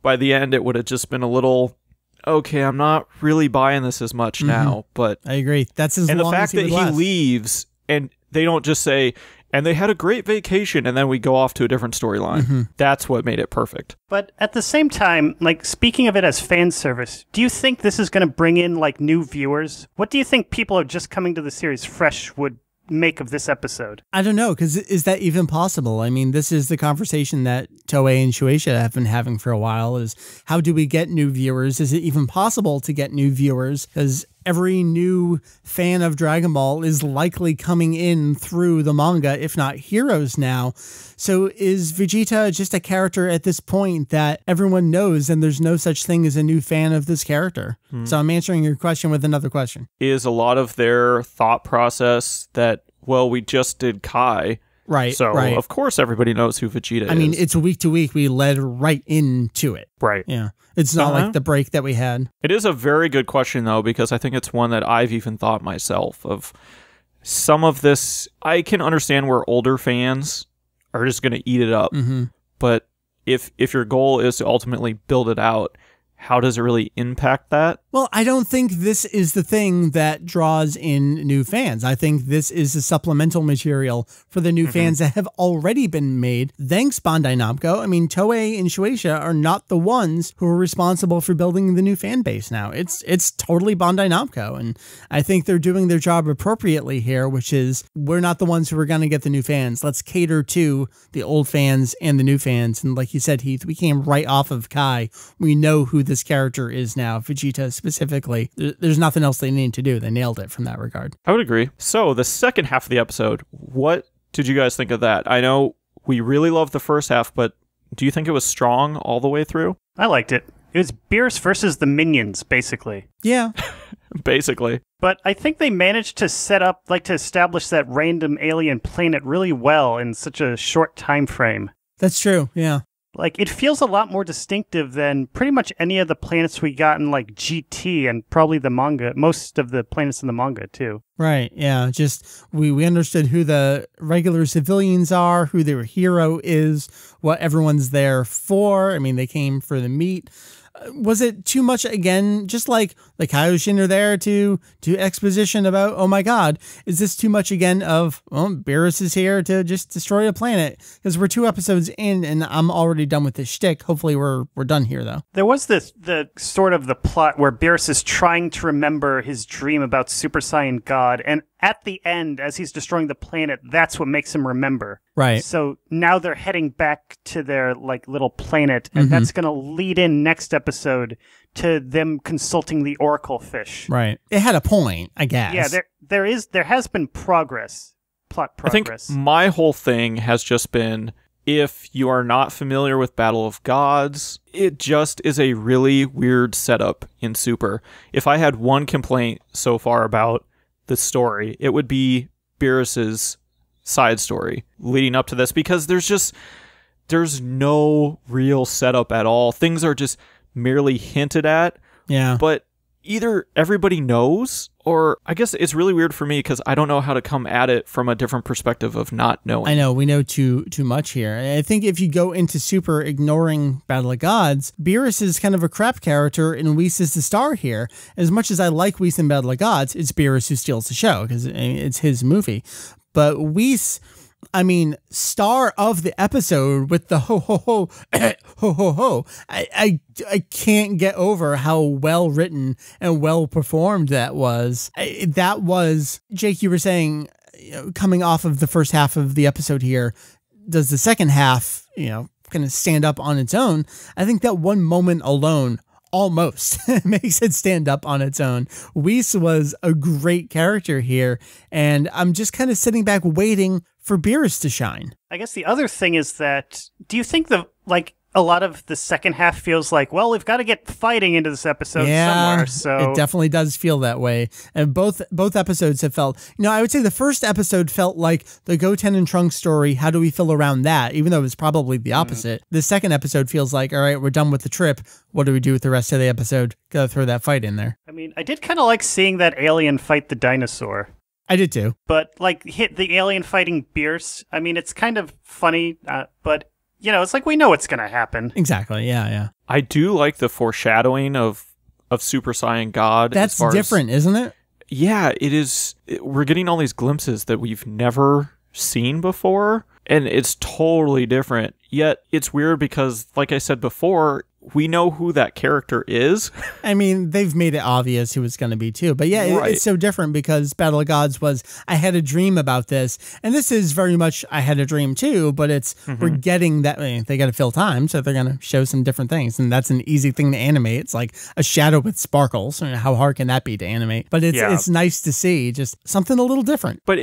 Speaker 2: by the end it would have just been a little, okay, I'm not really buying this as much now. But
Speaker 1: I agree. That's as
Speaker 2: and
Speaker 1: long
Speaker 2: the
Speaker 1: as
Speaker 2: fact that he leaves and they don't just say, and they had a great vacation, and then we go off to a different storyline. That's what made it perfect.
Speaker 3: But at the same time, like, speaking of it as fan service, do you think this is going to bring in, like, new viewers? What do you think people who are just coming to the series fresh would make of this episode?
Speaker 1: I don't know, because is that even possible? I mean, this is the conversation that Toei and Shueisha have been having for a while, is how do we get new viewers? Is it even possible to get new viewers? Because every new fan of Dragon Ball is likely coming in through the manga, if not Heroes now. So is Vegeta just a character at this point that everyone knows, and there's no such thing as a new fan of this character? So I'm answering your question with another question.
Speaker 2: Is a lot of their thought process that, well, we just did Kai.
Speaker 1: Right.
Speaker 2: So, of course, everybody knows who Vegeta is.
Speaker 1: I mean, it's week to week. We led right into it.
Speaker 2: Right.
Speaker 1: Yeah. It's not like the break that we had.
Speaker 2: It is a very good question, though, because I think it's one that I've even thought myself of. Some of this, I can understand where older fans are just going to eat it up. But if your goal is to ultimately build it out, how does it really impact that?
Speaker 1: Well, I don't think this is the thing that draws in new fans. I think this is the supplemental material for the new fans that have already been made. Thanks, Bandai Namco. I mean, Toei and Shueisha are not the ones who are responsible for building the new fan base now. It's totally Bandai Namco. And I think they're doing their job appropriately here, which is we're not the ones who are going to get the new fans. Let's cater to the old fans and the new fans. And like you said, Heath, we came right off of Kai. We know who this character is now, Vegeta specifically. There's nothing else they need to do. They nailed it from that regard.
Speaker 2: I would agree. So the second half of the episode, what did you guys think of that? I know we really loved the first half, but do you think it was strong all the way through?
Speaker 3: I liked it. It was Beerus versus the minions, basically.
Speaker 1: Yeah.
Speaker 2: Basically.
Speaker 3: But I think they managed to set up, like, to establish that random alien planet really well in such a short time frame.
Speaker 1: That's true, yeah.
Speaker 3: Like, it feels a lot more distinctive than pretty much any of the planets we got in, like, GT and probably the manga. Most of the planets in the manga, too.
Speaker 1: Right, yeah. Just, we understood who the regular civilians are, who their hero is, what everyone's there for. I mean, they came for the meat. Was it too much again? Just like Kaioshin are there to exposition about, oh my god, is this too much again of, well, Beerus is here to just destroy a planet? Because we're 2 episodes in and I'm already done with this shtick. Hopefully we're done here though.
Speaker 3: There was the sort of the plot where Beerus is trying to remember his dream about Super Saiyan God. god, and at the end, as he's destroying the planet, that's what makes him remember.
Speaker 1: Right.
Speaker 3: So now they're heading back to their like little planet, and that's going to lead in next episode to them consulting the oracle fish.
Speaker 1: Right. It had a point, I guess.
Speaker 3: Yeah, there has been progress, plot progress.
Speaker 2: I think my whole thing has just been, if you are not familiar with Battle of Gods, it just is a really weird setup in Super. If I had one complaint so far about the story, it would be Beerus's side story leading up to this, because there's no real setup at all. Things are just merely hinted at.
Speaker 1: Yeah.
Speaker 2: But either everybody knows, or I guess it's really weird for me because I don't know how to come at it from a different perspective of not knowing.
Speaker 1: I know, we know too much here. I think if you go into Super ignoring Battle of Gods, Beerus is kind of a crap character and Whis is the star here. As much as I like Whis in Battle of Gods, it's Beerus who steals the show because it's his movie. But Whis, I mean, star of the episode with the ho ho ho ho ho ho. I can't get over how well written and well performed that was. That was, Jake, you were saying, coming off of the first half of the episode here, does the second half, kind of stand up on its own? I think that one moment alone almost makes it stand up on its own. Whis was a great character here, and I'm just kind of sitting back waiting for Beerus to shine.
Speaker 3: I guess the other thing is that, do you think a lot of the second half feels like, well, we've got to get fighting into this episode somewhere. So
Speaker 1: it definitely does feel that way. And both episodes have felt, I would say the first episode felt like the Goten and Trunks story. How do we feel around that? Even though it was probably the opposite. The second episode feels like, all right, we're done with the trip. What do we do with the rest of the episode? Gotta throw that fight in there.
Speaker 3: I mean, I did kind of like seeing that alien fight the dinosaur.
Speaker 1: I did too.
Speaker 3: But hit the alien fighting Beerus. I mean, it's kind of funny, but it's like we know what's going to happen.
Speaker 1: Exactly. Yeah.
Speaker 2: I do like the foreshadowing of Super Saiyan God.
Speaker 1: That's different, isn't it?
Speaker 2: Yeah, it is. We're getting all these glimpses that we've never seen before, and it's totally different. Yet it's weird because, like I said before, we know who that character is.
Speaker 1: I mean, they've made it obvious who it's going to be too. But yeah,
Speaker 2: right.
Speaker 1: It's so different because Battle of Gods was, I had a dream about this. And this is very much, I had a dream too, but it's, we're getting that, they got to fill time. So they're going to show some different things. And that's an easy thing to animate. It's like a shadow with sparkles. How hard can that be to animate? But it's nice to see just something a little different.
Speaker 2: But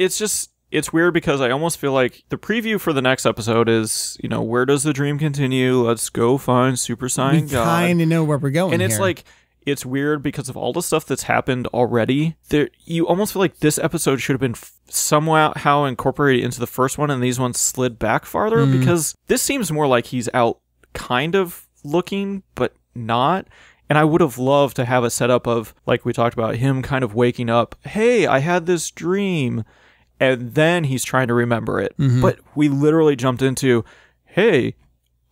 Speaker 2: it's weird because I almost feel like the preview for the next episode is, where does the dream continue? Let's go find Super Saiyan God.
Speaker 1: We kind of know where we're going.
Speaker 2: And it's like, it's weird because of all the stuff that's happened already. You almost feel like this episode should have been somehow incorporated into the first one, and these ones slid back farther because this seems more like he's out kind of looking, but not. And I would have loved to have a setup of, like we talked about, him kind of waking up. Hey, I had this dream. And then he's trying to remember it. But we literally jumped into, hey,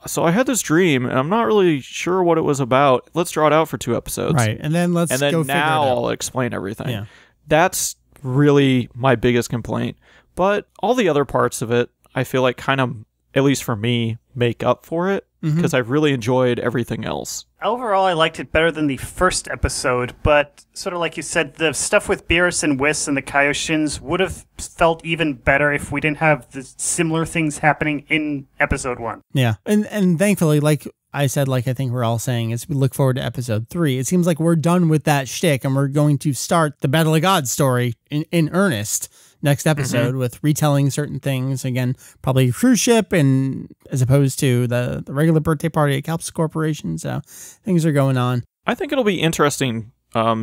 Speaker 2: so I had this dream, and I'm not really sure what it was about. Let's draw it out for 2 episodes.
Speaker 1: Right, and then go figure it out.
Speaker 2: Now I'll explain everything.
Speaker 1: Yeah.
Speaker 2: That's really my biggest complaint. But all the other parts of it, I feel like kind of, at least for me, make up for it. Because I've really enjoyed everything else.
Speaker 3: Overall, I liked it better than the first episode, but sort of like you said, the stuff with Beerus and Whis and the Kaioshins would have felt even better if we didn't have the similar things happening in episode 1.
Speaker 1: Yeah, and thankfully, like I said, like I think we're all saying, as we look forward to episode 3, it seems like we're done with that shtick and we're going to start the Battle of Gods story in earnest next episode with retelling certain things. Again, probably a cruise ship, and as opposed to the regular birthday party at Calps Corporation. So things are going on.
Speaker 2: I think it'll be interesting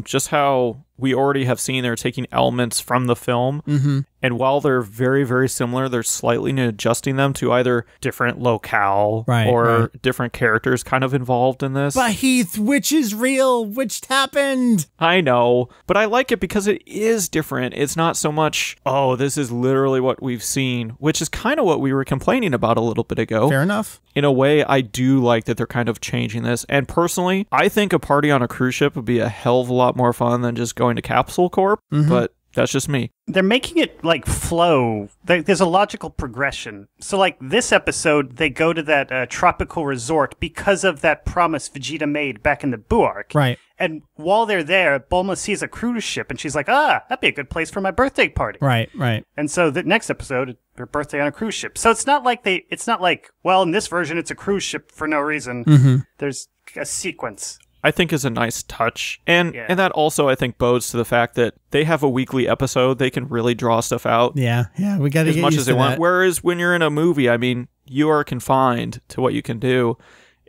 Speaker 2: just how we already have seen they're taking elements from the film. And while they're very, very similar, they're slightly adjusting them to either different locale or different characters kind of involved in this.
Speaker 1: But Heath, which is real? Which happened?
Speaker 2: I know, but I like it because it is different. It's not so much, oh, this is literally what we've seen, which is kind of what we were complaining about a little bit ago.
Speaker 1: Fair enough.
Speaker 2: In a way, I do like that they're kind of changing this. And personally, I think a party on a cruise ship would be a hell of a lot more fun than just going to Capsule Corp. But That's just me.
Speaker 3: They're making it like flow. There's a logical progression. So like this episode, they go to that tropical resort because of that promise Vegeta made back in the Buu arc.
Speaker 1: Right.
Speaker 3: And while they're there, Bulma sees a cruise ship and she's like, that'd be a good place for my birthday party.
Speaker 1: Right, right.
Speaker 3: And so the next episode, her birthday on a cruise ship. So it's not like, well, in this version, it's a cruise ship for no reason. There's a sequence.
Speaker 2: I think is a nice touch. And that also, I think, bodes to the fact that they have a weekly episode. They can really draw stuff out.
Speaker 1: Yeah, we got to get
Speaker 2: as much
Speaker 1: used
Speaker 2: as they
Speaker 1: to
Speaker 2: want.
Speaker 1: that.
Speaker 2: Whereas when you're in a movie, I mean, you are confined to what you can do.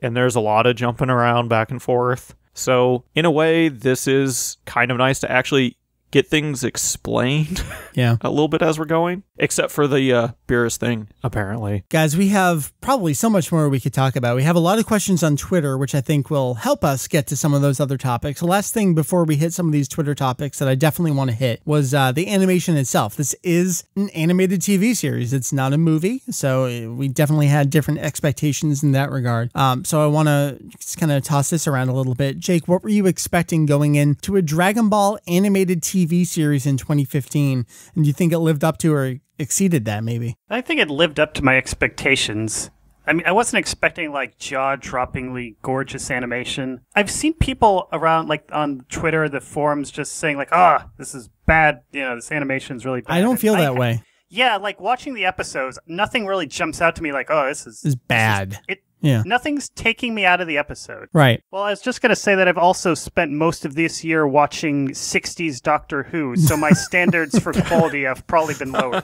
Speaker 2: And there's a lot of jumping around back and forth. So in a way, this is kind of nice to actually get things explained a little bit as we're going, except for the Beerus thing, apparently.
Speaker 1: Guys, we have probably so much more we could talk about. We have a lot of questions on Twitter, which I think will help us get to some of those other topics. The last thing before we hit some of these Twitter topics that I definitely want to hit was the animation itself. This is an animated TV series. It's not a movie, so we definitely had different expectations in that regard. So I want to just kind of toss this around a little bit. Jake, what were you expecting going into a Dragon Ball animated TV series in 2015? And do you think it lived up to or exceeded that, maybe?
Speaker 3: I think it lived up to my expectations. I mean, I wasn't expecting like jaw-droppingly gorgeous animation. I've seen people around, like on Twitter, the forums, just saying like, this is bad. You know, this animation's really bad.
Speaker 1: I don't feel that way.
Speaker 3: Yeah, like watching the episodes, nothing really jumps out to me like, this is
Speaker 1: bad.
Speaker 3: Yeah. Nothing's taking me out of the episode.
Speaker 1: Right.
Speaker 3: Well, I was just going to say that I've also spent most of this year watching 60s Doctor Who, so my standards for quality have probably been lowered.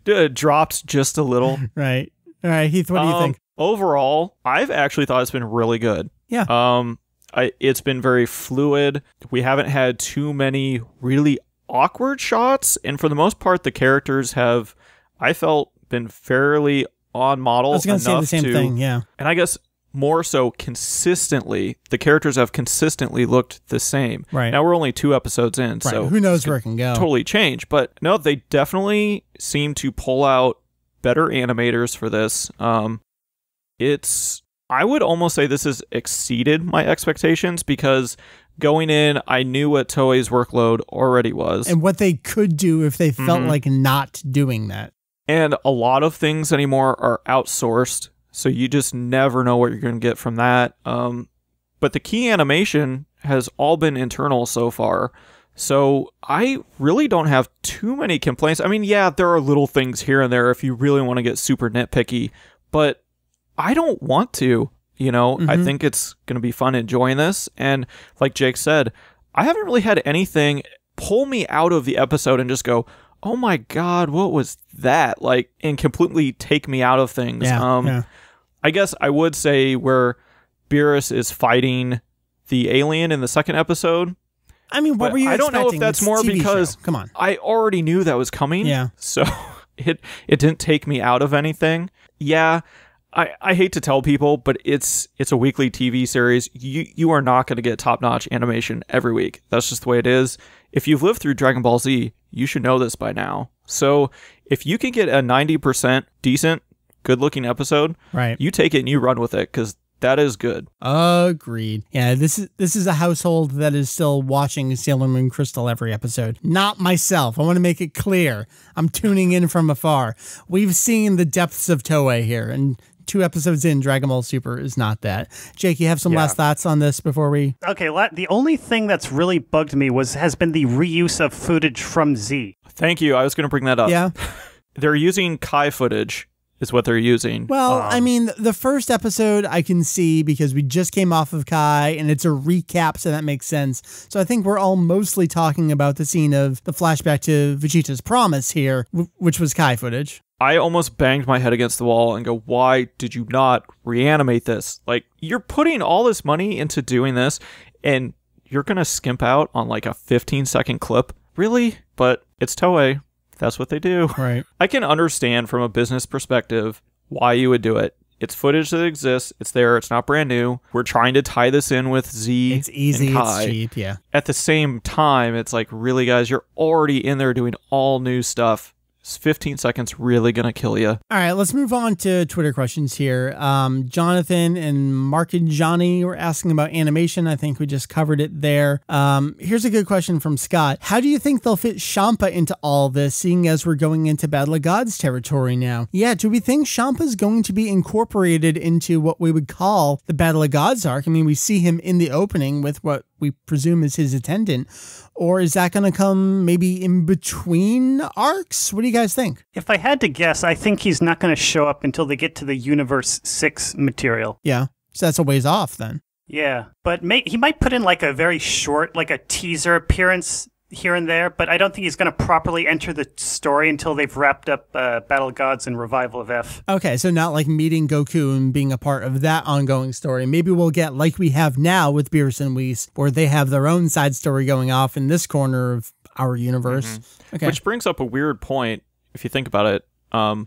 Speaker 2: It dropped just a little.
Speaker 1: Right. All right, Heath, what do you think?
Speaker 2: Overall, I've actually thought it's been really good.
Speaker 1: Yeah.
Speaker 2: It's been very fluid. We haven't had too many really awkward shots, and for the most part, the characters have, I felt, been fairly on model. I
Speaker 1: was going to say the same thing, yeah.
Speaker 2: And I guess more so consistently, the characters have consistently looked the same.
Speaker 1: Right.
Speaker 2: Now we're only 2 episodes in, so
Speaker 1: who knows where it can go.
Speaker 2: Totally change. But no, they definitely seem to pull out better animators for this. I would almost say this has exceeded my expectations because going in, I knew what Toei's workload already was.
Speaker 1: And what they could do if they felt like not doing that.
Speaker 2: And a lot of things anymore are outsourced, so you just never know what you're going to get from that. But the key animation has all been internal so far, so I really don't have too many complaints. I mean, yeah, there are little things here and there if you really want to get super nitpicky, but I don't want to, you know? I think it's going to be fun enjoying this, and like Jake said, I haven't really had anything pull me out of the episode and just go, oh my God, what was that? Like, and completely take me out of things.
Speaker 1: Yeah,
Speaker 2: I guess I would say where Beerus is fighting the alien in the second episode.
Speaker 1: I mean, what were you expecting?
Speaker 2: I don't know if that's more because
Speaker 1: come on,
Speaker 2: I already knew that was coming.
Speaker 1: Yeah.
Speaker 2: So it didn't take me out of anything. Yeah. I hate to tell people, but it's a weekly TV series. You are not going to get top-notch animation every week. That's just the way it is. If you've lived through Dragon Ball Z, you should know this by now. So if you can get a 90% decent, good-looking episode,
Speaker 1: right,
Speaker 2: you take it and you run with it because that is good.
Speaker 1: Agreed. Yeah, this is a household that is still watching Sailor Moon Crystal every episode. Not myself. I want to make it clear. I'm tuning in from afar. We've seen the depths of Toei here, and 2 episodes in, Dragon Ball Super is not that. Jake, you have some last thoughts on this before we...
Speaker 3: Okay, the only thing that's really bugged me has been the reuse of footage from Z.
Speaker 2: Thank you. I was going to bring that up.
Speaker 1: Yeah.
Speaker 2: They're using Kai footage is what they're using.
Speaker 1: Well, I mean, the first episode I can see because we just came off of Kai and it's a recap, so that makes sense. So I think we're all mostly talking about the scene of the flashback to Vegeta's promise here, which was Kai footage.
Speaker 2: I almost banged my head against the wall and go, why did you not reanimate this? Like, you're putting all this money into doing this and you're going to skimp out on like a 15-second clip? Really? But it's Toei. That's what they do.
Speaker 1: Right.
Speaker 2: I can understand from a business perspective why you would do it. It's footage that exists. It's there. It's not brand new. We're trying to tie this in with Z.
Speaker 1: It's easy.
Speaker 2: And Kai.
Speaker 1: It's cheap. Yeah.
Speaker 2: At the same time, it's like, really, guys, you're already in there doing all new stuff. Is 15 seconds really going to kill you?
Speaker 1: All right, let's move on to Twitter questions here. Jonathan and Mark and Johnny were asking about animation. I think we just covered it there. Here's a good question from Scott. How do you think they'll fit Champa into all this, seeing as we're going into Battle of Gods territory now? Yeah, do we think Champa's going to be incorporated into what we would call the Battle of Gods arc? I mean, we see him in the opening with what we presume is his attendant. Or is that going to come maybe in between arcs? What do you guys think?
Speaker 3: If I had to guess, I think he's not going to show up until they get to the Universe 6 material.
Speaker 1: Yeah, so that's a ways off then.
Speaker 3: Yeah, but he might put in like a very short, like a teaser appearance here and there, but I don't think he's going to properly enter the story until they've wrapped up Battle of Gods and Revival of F. Okay,
Speaker 1: so not like meeting Goku and being a part of that ongoing story. Maybe we'll get like we have now with Beerus and Whis, where they have their own side story going off in this corner of our universe.
Speaker 2: Mm-hmm. Okay. Which brings up a weird point, if you think about it.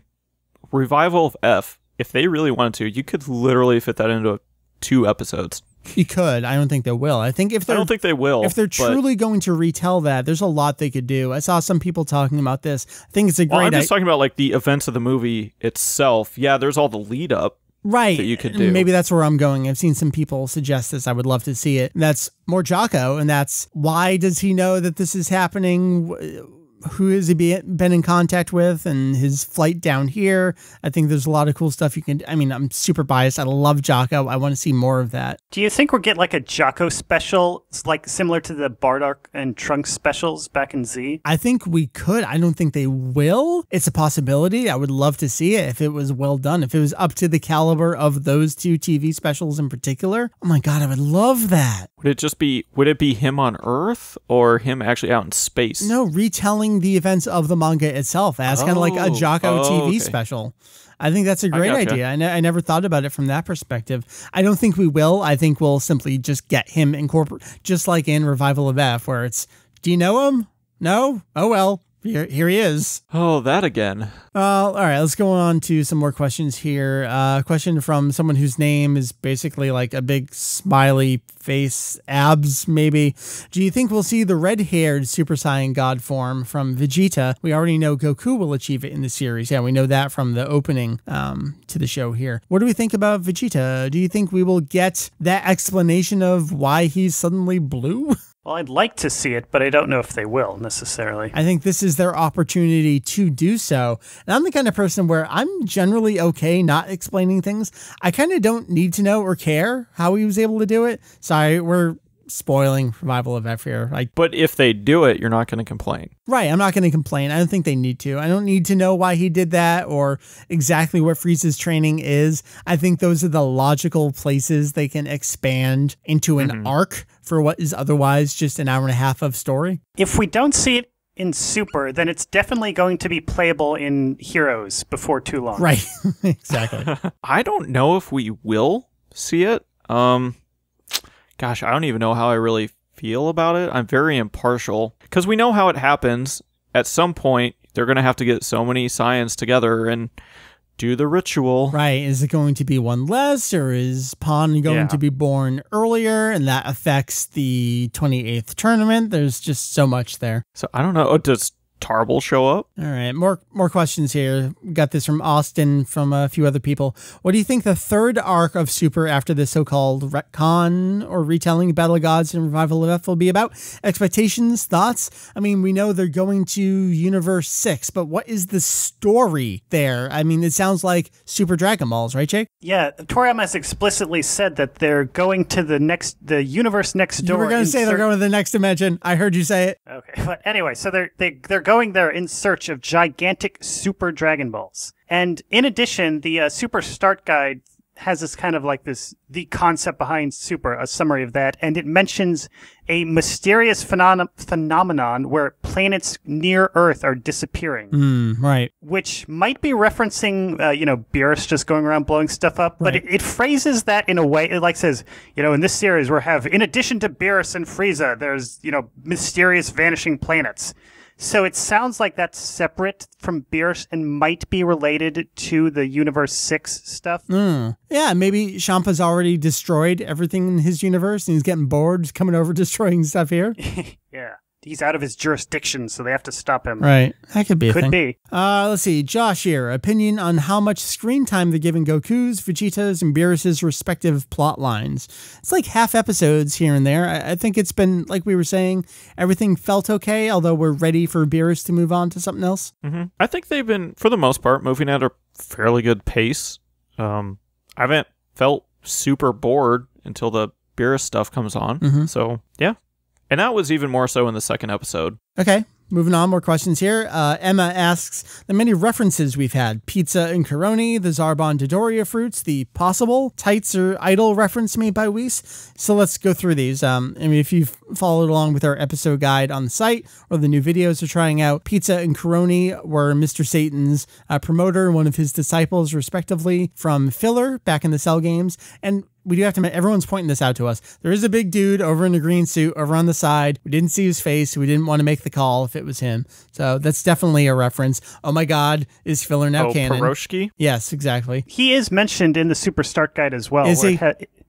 Speaker 2: Revival of F, if they really wanted to, you could literally fit that into 2 episodes.
Speaker 1: You could. I don't think they will. I don't think they will. If they're truly going to retell that, there's a lot they could do. I saw some people talking about this. I think it's a great.
Speaker 2: I'm just talking about like the events of the movie itself. Yeah, there's all the lead up.
Speaker 1: Right.
Speaker 2: That you could do.
Speaker 1: Maybe that's where I'm going. I've seen some people suggest this. I would love to see it. And that's more Jocko, and that's why does he know that this is happening? Who has he been in contact with, and his flight down here. I think there's a lot of cool stuff you can. I mean, I'm super biased. I love Jocko. I want to see more of that.
Speaker 3: Do you think we'll get like a Jocko special, like similar to the Bardock and Trunks specials back in Z?
Speaker 1: I think we could. I don't think they will. It's a possibility. I would love to see it if it was well done. If it was up to the caliber of those 2 TV specials in particular. Oh my God, I would love that.
Speaker 2: Would it be him on Earth or him actually out in space?
Speaker 1: No, retelling the events of the manga itself as kind of like a Jocko TV special. I think that's a great idea. I never thought about it from that perspective. I don't think we will. I think we'll simply just get him incorporated, just like in Revival of F, where it's, do you know him? No? Oh, well. Here he is.
Speaker 2: Oh, that again.
Speaker 1: All right, let's go on to some more questions here. Question from someone whose name is basically like a big smiley face, abs maybe. Do you think we'll see the red-haired Super Saiyan God form from Vegeta? We already know Goku will achieve it in the series. Yeah, we know that from the opening to the show here. What do we think about Vegeta? Do you think we will get that explanation of why he's suddenly blue?
Speaker 3: Well, I'd like to see it, but I don't know if they will necessarily.
Speaker 1: I think this is their opportunity to do so. And I'm the kind of person where I'm generally okay not explaining things. I kind of don't need to know or care how he was able to do it. Sorry, we're spoiling Revival of F here.
Speaker 2: But if they do it, you're not going to complain.
Speaker 1: Right, I'm not going to complain. I don't think they need to. I don't need to know why he did that or exactly what Frieza's training is. I think those are the logical places they can expand into an arc for what is otherwise just an hour and a half of story.
Speaker 3: If we don't see it in Super, then it's definitely going to be playable in Heroes before too long.
Speaker 1: Right, exactly.
Speaker 2: I don't know if we will see it. Gosh, I don't even know how I really feel about it. I'm very impartial because we know how it happens. At some point, they're going to have to get so many Saiyans together and do the ritual.
Speaker 1: Right. Is it going to be one less, or is Pan going to be born earlier and that affects the 28th tournament? There's just so much there.
Speaker 2: So I don't know. Oh, does Tarble show up?
Speaker 1: All right, more questions here. Got this from Austin, from a few other people. What do you think the third arc of Super after the so-called retcon or retelling Battle of Gods and Revival of F will be about? Expectations, thoughts? I mean, we know they're going to Universe 6, but what is the story there? I mean, it sounds like Super Dragon Balls, right, Jake?
Speaker 3: Yeah, Toriyama has explicitly said that they're going to the universe next door.
Speaker 1: You were going to say they're going to the next dimension. I heard you say it.
Speaker 3: Okay, but anyway, so they're going there in search of gigantic Super Dragon Balls. And in addition, the Super Start Guide has this kind of like the concept behind Super, a summary of that, and it mentions a mysterious phenomenon where planets near Earth are disappearing.
Speaker 1: Right.
Speaker 3: Which might be referencing, Beerus just going around blowing stuff up, but it phrases that in a way, it like says, in this series in addition to Beerus and Frieza, there's, mysterious vanishing planets. So it sounds like that's separate from Beerus and might be related to the Universe 6 stuff.
Speaker 1: Yeah, maybe Champa's already destroyed everything in his universe and he's getting bored, coming over destroying stuff here.
Speaker 3: Yeah. he's out of his jurisdiction, so they have to stop him.
Speaker 1: Right. That could be a
Speaker 3: Could
Speaker 1: thing.
Speaker 3: be.
Speaker 1: Let's see. Josh here. Opinion on how much screen time they're giving Goku's, Vegeta's, and Beerus's respective plot lines. It's like half episodes here and there. I think it's been, like we were saying, everything felt okay, although we're ready for Beerus to move on to something else.
Speaker 2: Mm-hmm. I think they've been, for the most part, moving at a fairly good pace. I haven't felt super bored until the Beerus stuff comes on.
Speaker 1: Mm-hmm.
Speaker 2: So, yeah. And that was even more so in the second episode.
Speaker 1: Okay, moving on, more questions here. Emma asks, the many references we've had, pizza and Coroni, the Zarbon Dodoria fruits, the possible tights or idol reference made by Whis. So let's go through these. If you've followed along with our episode guide on the site or the new videos we're trying out, pizza and Coroni were Mr. Satan's promoter and one of his disciples, respectively, from Filler back in the Cell games. And we do have to admit, everyone's pointing this out to us. There is a big dude over in the green suit over on the side. We didn't see his face. So we didn't want to make the call if it was him. So that's definitely a reference. Oh my God, is Filler now canon?
Speaker 2: Piroshki?
Speaker 1: Yes, exactly.
Speaker 3: He is mentioned in the Super Start Guide as well.
Speaker 1: Is he?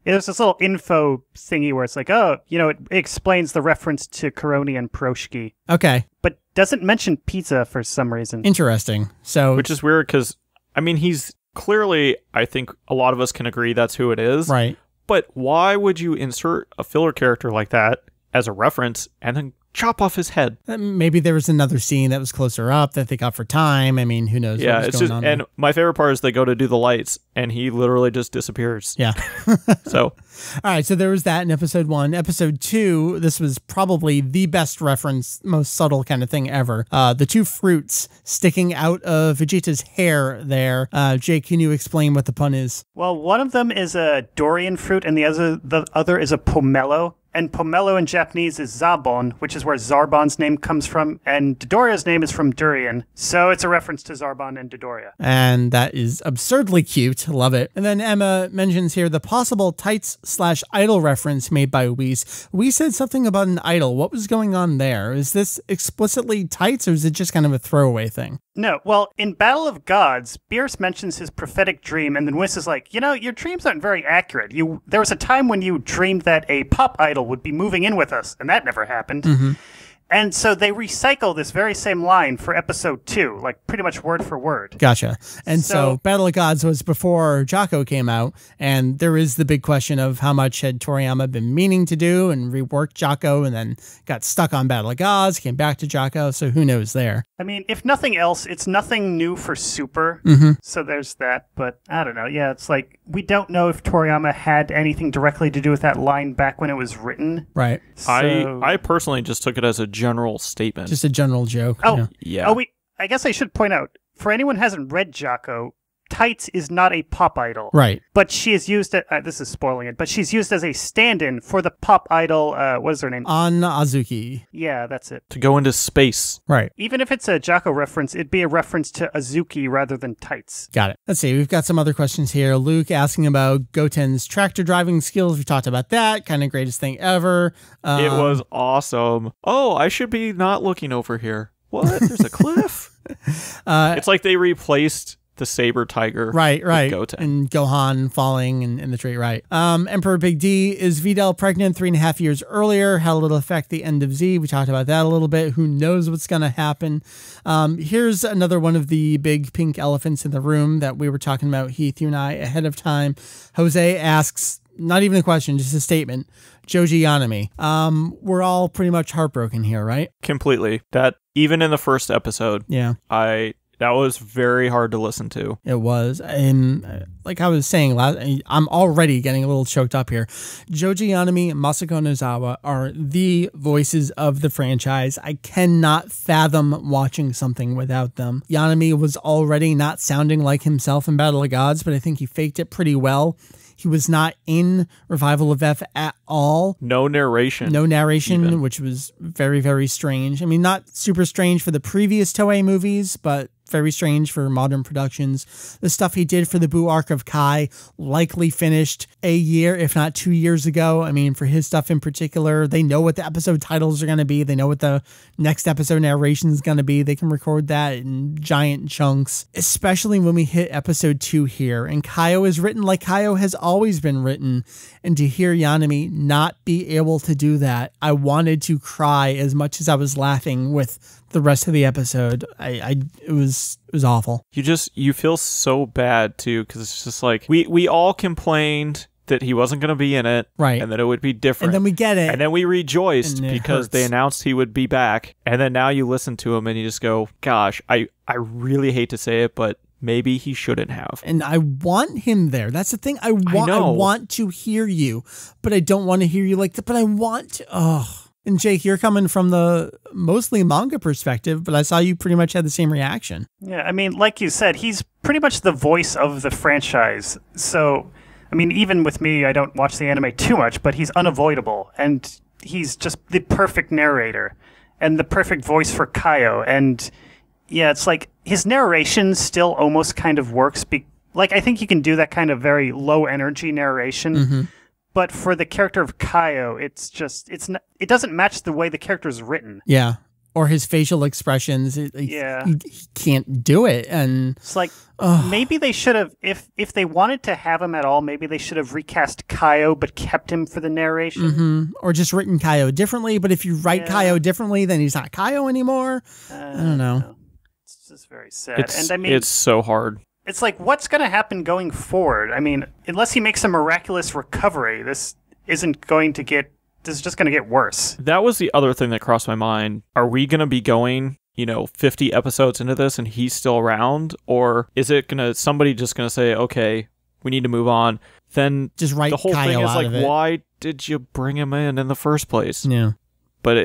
Speaker 3: There's this little info thingy where it's like, oh, it explains the reference to Coroni and Piroshki.
Speaker 1: Okay.
Speaker 3: But doesn't mention pizza for some reason.
Speaker 1: Interesting. So,
Speaker 2: Which is weird because, he's clearly, I think a lot of us can agree that's who it is.
Speaker 1: right.
Speaker 2: But why would you insert a filler character like that as a reference and then chop off his head?
Speaker 1: Maybe there was another scene that was closer up that they got for time. Who knows
Speaker 2: Yeah,
Speaker 1: what was
Speaker 2: it's
Speaker 1: going
Speaker 2: just,
Speaker 1: on
Speaker 2: and
Speaker 1: there.
Speaker 2: my favorite part is they go to do the lights and he literally just disappears.
Speaker 1: Yeah.
Speaker 2: So,
Speaker 1: All right, so there was that in episode 1. Episode 2, this was probably the best reference, most subtle kind of thing ever. The two fruits sticking out of Vegeta's hair there. Jake, can you explain what the pun is?
Speaker 3: Well, one of them is a durian fruit, and the other is a pomelo. And pomelo in Japanese is zabon, which is where Zarbon's name comes from, and Dodoria's name is from durian. So it's a reference to Zarbon and Dodoria.
Speaker 1: And that is absurdly cute. Love it. And then Emma mentions here the possible tights/idol reference made by Whis. We said something about an idol. What was going on there? Is this explicitly tights, or is it just kind of a throwaway thing?
Speaker 3: No, well, in Battle of Gods, Beerus mentions his prophetic dream, and then Whis is like, your dreams aren't very accurate. There was a time when you dreamed that a pop idol would be moving in with us, and that never happened.
Speaker 1: Mm-hmm.
Speaker 3: And so they recycle this very same line for episode 2, like pretty much word for word.
Speaker 1: Gotcha. And so Battle of Gods was before Jocko came out, and there is the big question of how much had Toriyama been meaning to do and reworked Jocko and then got stuck on Battle of Gods, came back to Jocko, so who knows there.
Speaker 3: If nothing else, it's nothing new for Super, so there's that, but I don't know. Yeah, it's like, we don't know if Toriyama had anything directly to do with that line back when it was written.
Speaker 1: Right.
Speaker 3: So...
Speaker 2: I personally just took it as a general statement.
Speaker 1: Just a general joke.
Speaker 3: Oh,
Speaker 2: yeah.
Speaker 3: Oh, I guess I should point out, for anyone who hasn't read Jocko, Tights is not a pop idol.
Speaker 1: Right.
Speaker 3: But she is used, this is spoiling it, but she's used as a stand-in for the pop idol, what is her name?
Speaker 1: Anna Azuki.
Speaker 3: Yeah, that's it.
Speaker 2: To go into space.
Speaker 1: Right.
Speaker 3: Even if it's a Jocko reference, it'd be a reference to Azuki rather than Tights.
Speaker 1: Got it. Let's see. We've got some other questions here. Luke asking about Goten's tractor driving skills. We talked about that. Kind of greatest thing ever.
Speaker 2: It was awesome. Oh, I should be not looking over here. What? There's a cliff? It's like they replaced the saber tiger.
Speaker 1: Right.
Speaker 2: With Goten.
Speaker 1: And Gohan falling in the tree. Right. Emperor Big D, is Videl pregnant 3.5 years earlier? How will it affect the end of Z? We talked about that a little bit. Who knows what's going to happen? Here's another one of the big pink elephants in the room that we were talking about, Heath, you and I, ahead of time. Jose asks, not even a question, just a statement. Joji Yanami. We're all pretty much heartbroken here, right?
Speaker 2: Completely. That, even in the first episode,
Speaker 1: Yeah.
Speaker 2: That was very hard to listen to.
Speaker 1: It was. And like I was saying, I'm already getting a little choked up here. Joji Yanami and Masako Nozawa are the voices of the franchise. I cannot fathom watching something without them. Yanami was already not sounding like himself in Battle of Gods, but I think he faked it pretty well. He was not in Revival of F at all.
Speaker 2: No narration.
Speaker 1: No narration,
Speaker 2: even.
Speaker 1: Which was very, very strange. Not super strange for the previous Toei movies, but very strange for modern productions. The stuff he did for the Buu arc of Kai likely finished a year, if not 2 years ago. I mean, for his stuff in particular, they know what the episode titles are going to be. They know what the next episode narration is going to be. They can record that in giant chunks, especially when we hit episode 2 here. And Kaio is written like Kaio has always been written. And to hear Yanami not be able to do that, I wanted to cry as much as I was laughing with the rest of the episode. It was awful.
Speaker 2: You feel so bad too, because it's just like we all complained that he wasn't going to be in it,
Speaker 1: right,
Speaker 2: and that it would be different,
Speaker 1: and then we get it,
Speaker 2: and then we rejoiced because they announced he would be back, and then now you listen to him and you just go, gosh, I really hate to say it, but maybe he shouldn't have.
Speaker 1: And I want him there. That's the thing. I want to hear you, but I don't want to hear you like that. But I want to. Oh. And Jake, you're coming from the mostly manga perspective, but I saw you pretty much had the same reaction.
Speaker 3: Yeah, I mean, like you said, he's pretty much the voice of the franchise. So, I mean, even with me, I don't watch the anime too much, but he's unavoidable. And he's just the perfect narrator and the perfect voice for Kaio. And yeah, it's like his narration still almost kind of works. Like, I think you can do that kind of very low energy narration. Mm-hmm. But for the character of Kaio, it doesn't match the way the character is written.
Speaker 1: Yeah. Or his facial expressions. He can't do it. And
Speaker 3: it's like, maybe they should have, if they wanted to have him at all, maybe they should have recast Kaio but kept him for the narration.
Speaker 1: Mm-hmm. Or just written Kaio differently. But if you write Kaio differently, then he's not Kaio anymore. I don't know.
Speaker 3: It's just very sad. And I mean,
Speaker 2: it's so hard.
Speaker 3: It's like, what's going to happen going forward? I mean, unless he makes a miraculous recovery, this is just going to get worse.
Speaker 2: That was the other thing that crossed my mind. Are we going to be going, 50 episodes into this and he's still around? Or is it somebody just going to say, okay, we need to move on? Then
Speaker 1: just write
Speaker 2: the whole
Speaker 1: Kaio
Speaker 2: thing is
Speaker 1: out
Speaker 2: like,
Speaker 1: of it.
Speaker 2: Why did you bring him in the first place?
Speaker 1: Yeah.
Speaker 2: But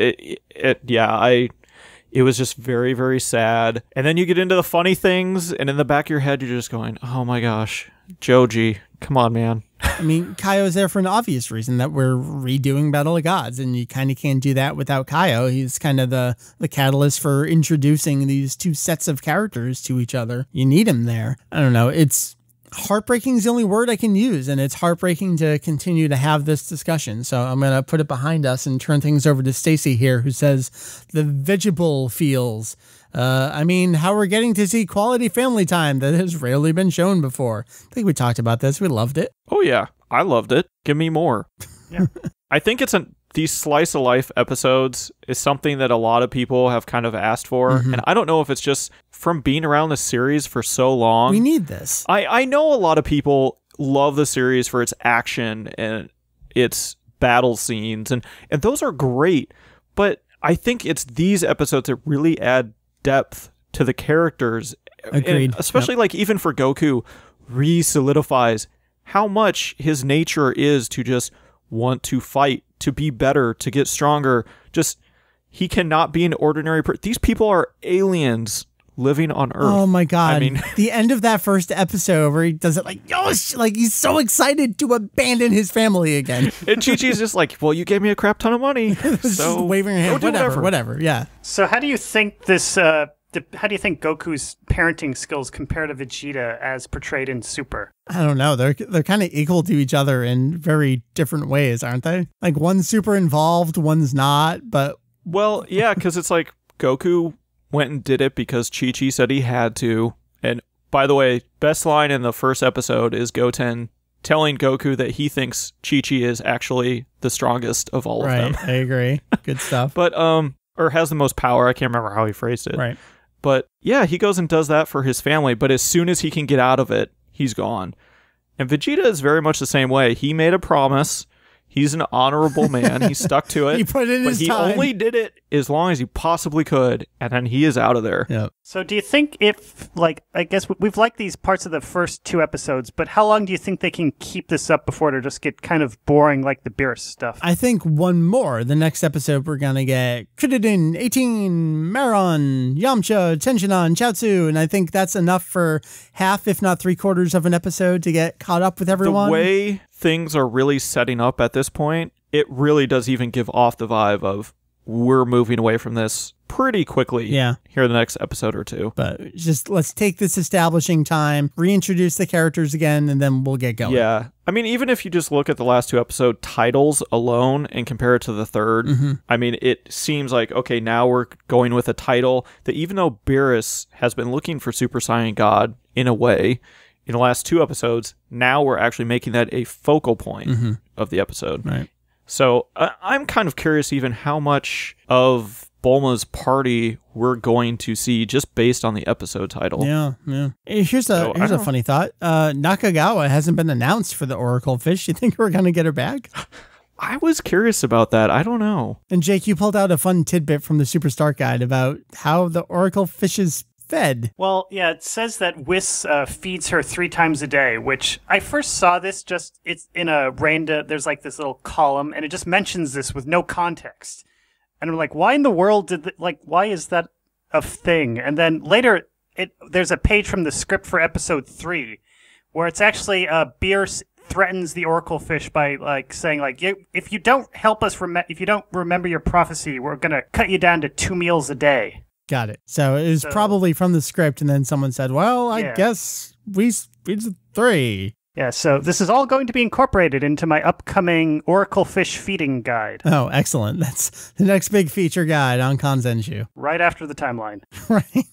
Speaker 2: it was just very, very sad. And then you get into the funny things, and in the back of your head, you're just going, oh my gosh, Joji, come on, man.
Speaker 1: I mean, Kaio's there for an obvious reason, that we're redoing Battle of Gods, and you kind of can't do that without Kaio. He's kind of the catalyst for introducing these two sets of characters to each other. You need him there. I don't know. It's heartbreaking is the only word I can use, and it's heartbreaking to continue to have this discussion. So I'm going to put it behind us and turn things over to Stacy here, who says the vegetable feels. I mean, how we're getting to see quality family time that has rarely been shown before. I think we talked about this. We loved it.
Speaker 2: Oh, yeah. I loved it. Give me more.
Speaker 3: Yeah.
Speaker 2: I think these slice of life episodes is something that a lot of people have kind of asked for. Mm-hmm. And I don't know if it's just from being around the series for so long.
Speaker 1: We need this.
Speaker 2: I know a lot of people love the series for its action and its battle scenes, and those are great. But I think it's these episodes that really add depth to the characters.
Speaker 1: Agreed.
Speaker 2: And especially like even for Goku, re-solidifies how much his nature is to just want to fight, to be better, to get stronger. Just, he cannot be an ordinary person. These people are aliens living on Earth.
Speaker 1: Oh my God.
Speaker 2: I mean,
Speaker 1: the end of that first episode where he does it like, like he's so excited to abandon his family again.
Speaker 2: And Chi-Chi's just like, well, you gave me a crap ton of money. So
Speaker 1: waving her hand, whatever. Yeah.
Speaker 3: So how do you think how do you think Goku's parenting skills compare to Vegeta as portrayed in Super?
Speaker 1: I don't know. They're kind of equal to each other in very different ways, aren't they? Like one's super involved, one's not, but...
Speaker 2: Well, yeah, because it's like Goku went and did it because Chi-Chi said he had to. And by the way, best line in the first episode is Goten telling Goku that he thinks Chi-Chi is actually the strongest of all of them.
Speaker 1: Right, I agree. Good stuff.
Speaker 2: But, or has the most power. I can't remember how he phrased it.
Speaker 1: Right.
Speaker 2: But yeah, he goes and does that for his family, but as soon as he can get out of it, he's gone. And Vegeta is very much the same way. He made a promise. He's an honorable man. He stuck to it.
Speaker 1: He put in his time.
Speaker 2: But he only did it as long as he possibly could, and then he is out of there.
Speaker 1: Yep.
Speaker 3: So do you think if, like, I guess we've liked these parts of the first 2 episodes, but how long do you think they can keep this up before it'll just get kind of boring like the Beerus stuff?
Speaker 1: I think one more. The next episode, we're going to get Krillin, 18, Maron, Yamcha, Tenshinhan, Chaozu, and I think that's enough for half, if not 3/4 of an episode to get caught up with everyone.
Speaker 2: The way things are really setting up at this point, it really does even give off the vibe of we're moving away from this pretty quickly here in the next episode or two.
Speaker 1: But just let's take this establishing time, reintroduce the characters again, and then we'll get going.
Speaker 2: Yeah. I mean, even if you just look at the last 2 episode titles alone and compare it to the third, I mean, it seems like, okay, now we're going with a title that even though Beerus has been looking for Super Saiyan God in a way in the last 2 episodes, now we're actually making that a focal point of the episode.
Speaker 1: Right.
Speaker 2: So I'm kind of curious even how much of Bulma's party we're going to see just based on the episode title.
Speaker 1: Yeah. Here's a funny thought. Nakagawa hasn't been announced for the Oracle Fish. You think we're going to get her back?
Speaker 2: I was curious about that. I don't know.
Speaker 1: And Jake, you pulled out a fun tidbit from the Super Start Guide about how the Oracle Fish is fed.
Speaker 3: Well, yeah, it says that Whis feeds her 3 times a day, which I first saw this it's in a random, there's like this little column, and it just mentions this with no context. And I'm like, why in the world why is that a thing? And then later, there's a page from the script for episode 3 where it's actually Beerus threatens the Oracle Fish by saying if you don't help us, if you don't remember your prophecy, we're going to cut you down to 2 meals a day.
Speaker 1: Got it. So it was probably from the script, and then someone said, well, I guess we feeds 3.
Speaker 3: Yeah, so this is all going to be incorporated into my upcoming Oracle Fish feeding guide.
Speaker 1: Oh, excellent. That's the next big feature guide on Kanzenshuu.
Speaker 3: Right after the timeline.
Speaker 1: Right.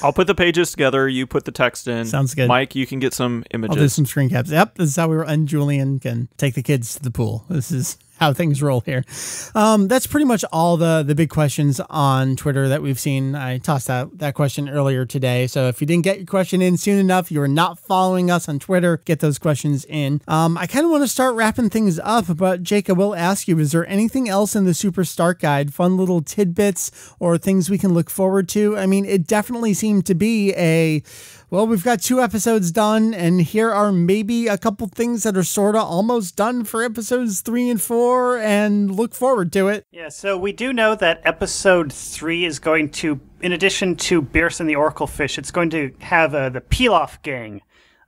Speaker 2: I'll put the pages together. You put the text in.
Speaker 1: Sounds good.
Speaker 2: Mike, you can get some images.
Speaker 1: I'll do some screen caps. Yep, this is how and Julian can take the kids to the pool. This is how things roll here. That's pretty much all the big questions on Twitter that we've seen. I tossed out that question earlier today. So if you didn't get your question in soon enough, you are not following us on Twitter, get those questions in. I kind of want to start wrapping things up, but Jake, I will ask you, is there anything else in the Super Start Guide, fun little tidbits or things we can look forward to? I mean, it definitely seemed to be well, we've got 2 episodes done, and here are maybe a couple things that are sort of almost done for episodes 3 and 4, and look forward to it.
Speaker 3: Yeah, so we do know that episode 3 is going to, in addition to Beerus and the Oracle Fish, it's going to have the Pilaf gang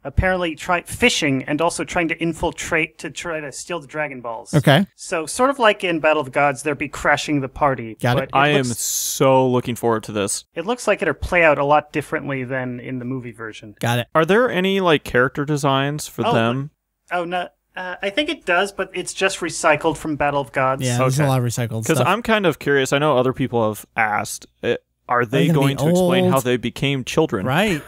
Speaker 3: apparently try fishing and also trying to infiltrate to try to steal the Dragon Balls.
Speaker 1: Okay.
Speaker 3: So sort of like in Battle of the Gods, they'll be crashing the party.
Speaker 1: Got it.
Speaker 2: I am so looking forward to this.
Speaker 3: It looks like it'll play out a lot differently than in the movie version.
Speaker 1: Got it.
Speaker 2: Are there any character designs for them?
Speaker 3: Oh, no. I think it does, but it's just recycled from Battle of Gods.
Speaker 1: Yeah, there's a lot of recycled stuff.
Speaker 2: Because I'm kind of curious. I know other people have asked, are they going to explain how they became children?
Speaker 1: Right.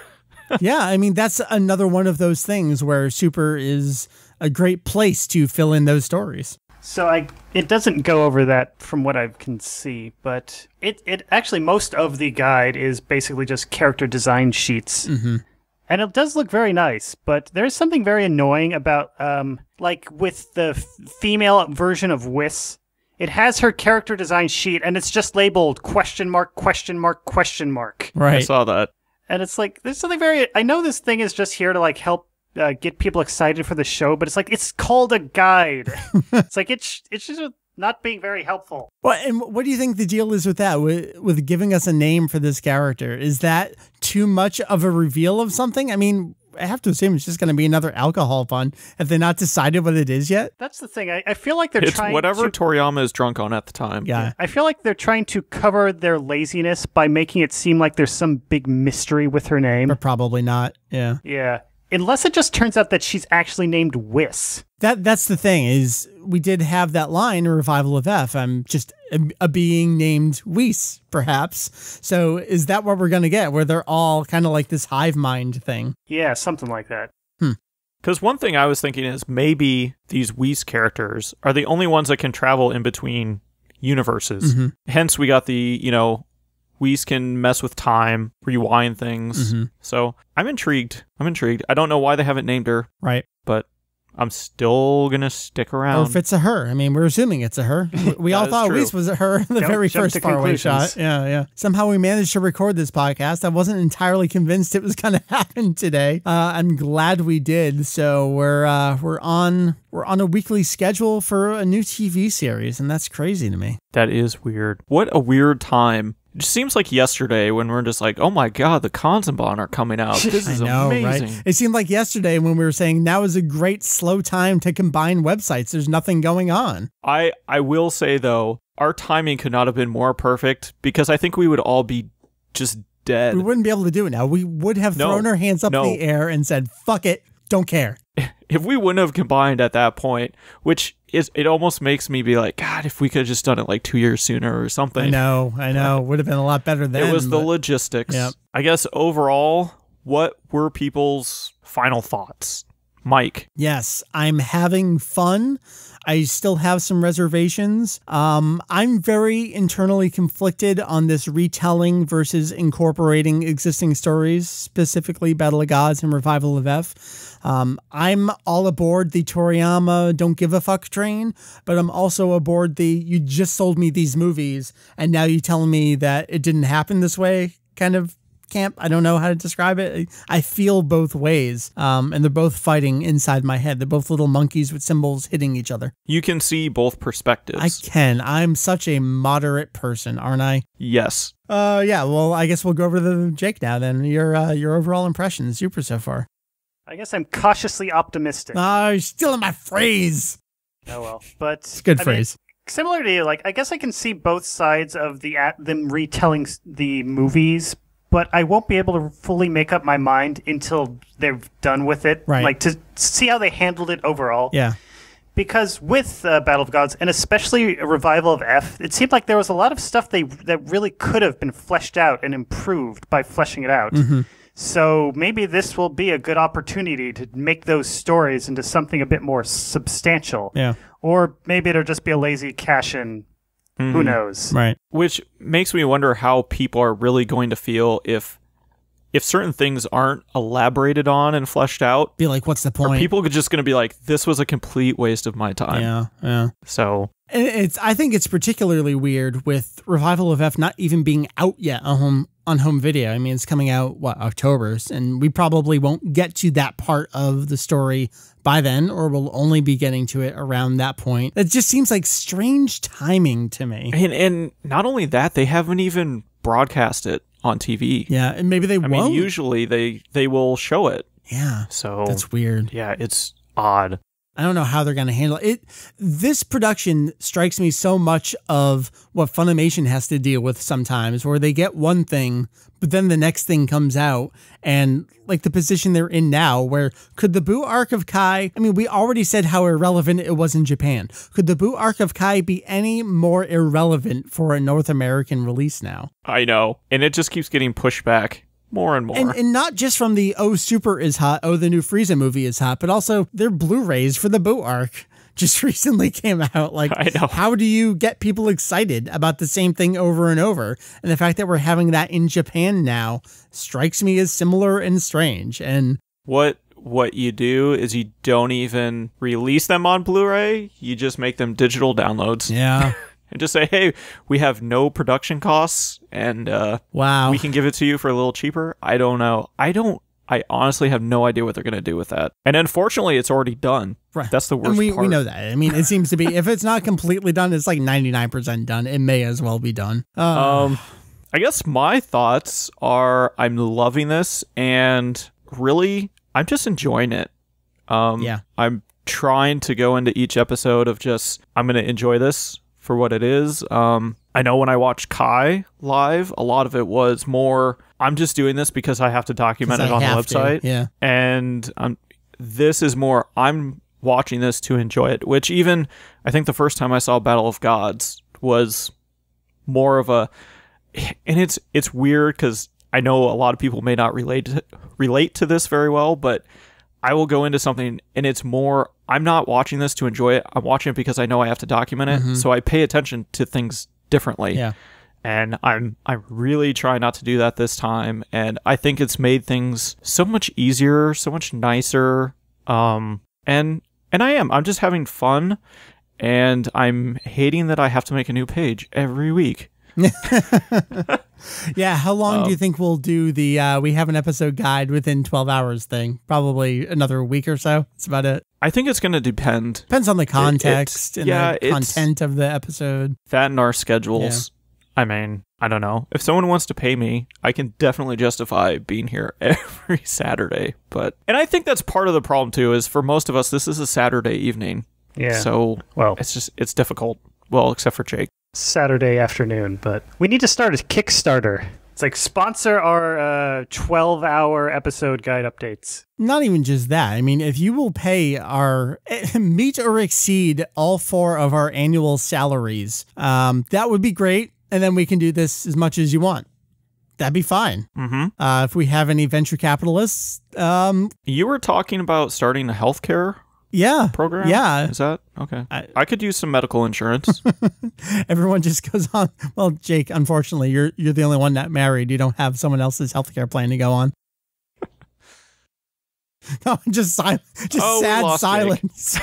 Speaker 1: Yeah, I mean, that's another one of those things where Super is a great place to fill in those stories.
Speaker 3: So it doesn't go over that from what I can see, but it actually, most of the guide is basically just character design sheets.
Speaker 1: Mm-hmm.
Speaker 3: And it does look very nice, but there's something very annoying about, with the female version of Whis, it has her character design sheet, and it's just labeled ? Right.
Speaker 2: I saw that.
Speaker 3: And it's there's something I know this thing is just here to help get people excited for the show, but it's called a guide. It's just not being very helpful.
Speaker 1: Well, and what do you think the deal is with that, with giving us a name for this character? Is that too much of a reveal of something? I mean, I have to assume it's just going to be another alcohol fun. Have they not decided what it is yet?
Speaker 3: That's the thing. I feel like it's
Speaker 2: whatever Toriyama is drunk on at the time.
Speaker 1: Yeah.
Speaker 3: I feel like they're trying to cover their laziness by making it seem like there's some big mystery with her name.
Speaker 1: But probably not. Yeah.
Speaker 3: Yeah. Unless it just turns out that she's actually named Whis.
Speaker 1: That's the thing, is we did have that line in Revival of F. I'm just a being named Whis, perhaps. So is that what we're going to get, where they're all kind of like this hive mind thing?
Speaker 3: Yeah, something like that.
Speaker 2: Because one thing I was thinking is maybe these Whis characters are the only ones that can travel in between universes.
Speaker 1: Mm-hmm.
Speaker 2: Hence, we got the, Whis can mess with time, rewind things.
Speaker 1: Mm-hmm.
Speaker 2: So I'm intrigued. I don't know why they haven't named her.
Speaker 1: Right.
Speaker 2: But I'm still going to stick around.
Speaker 1: Or if it's a her. I mean, we're assuming it's a her. We all thought Whis was a her in the very first faraway shot. Yeah. Somehow we managed to record this podcast. I wasn't entirely convinced it was going to happen today. I'm glad we did. So we're on a weekly schedule for a new TV series, and that's crazy to me.
Speaker 2: That is weird. What a weird time. It just seems like yesterday when we're just like, oh my god, the Kanzenshuu are coming out. This is amazing.
Speaker 1: Right? It seemed like yesterday when we were saying now is a great slow time to combine websites. There's nothing going on.
Speaker 2: I will say, though, our timing could not have been more perfect, because I think we would all be just dead.
Speaker 1: We wouldn't be able to do it now. We would have thrown our hands up in the air and said, fuck it, don't care.
Speaker 2: If we wouldn't have combined at that point, which is, it almost makes me be like, God, if we could have just done it like 2 years sooner or something.
Speaker 1: I know. Would have been a lot better then.
Speaker 2: It was the logistics.
Speaker 1: Yep.
Speaker 2: I guess overall, what were people's final thoughts? Mike?
Speaker 1: Yes, I'm having fun. I still have some reservations. I'm very internally conflicted on this retelling versus incorporating existing stories, specifically Battle of Gods and Revival of F. I'm all aboard the Toriyama don't give a fuck train, but I'm also aboard the you just sold me these movies and now you're telling me that it didn't happen this way kind of camp. I don't know how to describe it. I feel both ways, and they're both fighting inside my head. They're both little monkeys with symbols hitting each other.
Speaker 2: You can see both perspectives.
Speaker 1: I can. I'm such a moderate person, aren't I?
Speaker 2: Yes.
Speaker 1: Yeah, well, I guess we'll go over to Jake now then. Your overall impression, super so far.
Speaker 3: I guess I'm cautiously optimistic.
Speaker 1: You're stealing my phrase.
Speaker 3: Oh, well. But
Speaker 1: it's a good phrase.
Speaker 3: Similar to you, like, I guess I can see both sides of them retelling the movies, but I won't be able to fully make up my mind until they're done with it.
Speaker 1: Right.
Speaker 3: Like, to see how they handled it overall.
Speaker 1: Yeah.
Speaker 3: Because with Battle of Gods, and especially a Revival of F, it seemed like there was a lot of stuff that really could have been fleshed out and improved by fleshing it out.
Speaker 1: Mm-hmm.
Speaker 3: So maybe this will be a good opportunity to make those stories into something a bit more substantial.
Speaker 1: Yeah.
Speaker 3: Or maybe it'll just be a lazy cash-in. Mm-hmm. Who knows?
Speaker 1: Right.
Speaker 2: Which makes me wonder how people are really going to feel if certain things aren't elaborated on and fleshed out.
Speaker 1: Be like, what's the point?
Speaker 2: Are people just going to be like, this was a complete waste of my time?
Speaker 1: Yeah.
Speaker 2: So
Speaker 1: I think it's particularly weird with Revival of F not even being out yet on home video. I mean, it's coming out, October, and we probably won't get to that part of the story by then, or we'll only be getting to it around that point. It just seems like strange timing to me.
Speaker 2: And not only that, they haven't even broadcast it on TV.
Speaker 1: Yeah, and maybe they won't.
Speaker 2: I mean, usually they will show it.
Speaker 1: Yeah,
Speaker 2: so
Speaker 1: that's weird.
Speaker 2: Yeah, it's odd.
Speaker 1: I don't know how they're going to handle it. This production strikes me so much of what Funimation has to deal with sometimes, where they get one thing, but then the next thing comes out, and like the position they're in now, where could the Buu arc of Kai, I mean, we already said how irrelevant it was in Japan. Could the Buu arc of Kai be any more irrelevant for a North American release now?
Speaker 2: I know, and it just keeps getting pushed back. More and more.
Speaker 1: And not just from the Super is hot, the new Frieza movie is hot, but also their Blu-rays for the Buu arc just recently came out. Like,
Speaker 2: I know.
Speaker 1: How do you get people excited about the same thing over and over? And the fact that we're having that in Japan now strikes me as similar and strange. And
Speaker 2: what you do is you don't even release them on Blu-ray, you just make them digital downloads.
Speaker 1: Yeah.
Speaker 2: And just say, hey, we have no production costs, and
Speaker 1: wow,
Speaker 2: we can give it to you for a little cheaper. I don't know. I honestly have no idea what they're going to do with that. And unfortunately, it's already done. Right. That's the worst part.
Speaker 1: We know that. I mean, it seems to be, if it's not completely done, it's like 99% done. It may as well be done.
Speaker 2: I guess my thoughts are I'm loving this, and really, I'm just enjoying it.
Speaker 1: Yeah.
Speaker 2: I'm trying to go into each episode of just, I'm going to enjoy this for what it is. I know when I watched Kai live, a lot of it was more, I'm just doing this because I have to document it on the website.
Speaker 1: Yeah.
Speaker 2: And this is more, I'm watching this to enjoy it, which even, I think the first time I saw Battle of Gods was more of a, and it's weird because I know a lot of people may not relate to this very well, but I will go into something and it's more, I'm not watching this to enjoy it. I'm watching it because I know I have to document it. Mm-hmm. So I pay attention to things differently.
Speaker 1: Yeah.
Speaker 2: And I'm really trying not to do that this time. And I think it's made things so much easier, so much nicer. And I'm just having fun, and I'm hating that I have to make a new page every week.
Speaker 1: Yeah, how long do you think we'll do the we have an episode guide within 12 hours thing? Probably another week or so. That's about it.
Speaker 2: I think it's going to depend.
Speaker 1: Depends on the context and the content of the episode.
Speaker 2: That and our schedules. Yeah. I mean, I don't know. If someone wants to pay me, I can definitely justify being here every Saturday. And I think that's part of the problem too, is for most of us, this is a Saturday evening.
Speaker 3: Yeah.
Speaker 2: So,
Speaker 3: well,
Speaker 2: it's difficult. Well, except for Jake.
Speaker 3: Saturday afternoon, but we need to start a Kickstarter. It's like sponsor our 12-hour episode guide updates.
Speaker 1: Not even just that. I mean, if you will pay our meet or exceed all 4 of our annual salaries, that would be great. And then we can do this as much as you want. That'd be fine. If we have any venture capitalists.
Speaker 2: You were talking about starting a healthcare program?
Speaker 1: Yeah.
Speaker 2: Is that okay? I could use some medical insurance.
Speaker 1: Everyone just goes on. Well, Jake, unfortunately, you're the only one not married. You don't have someone else's healthcare plan to go on. No, just silent. Just sad silence.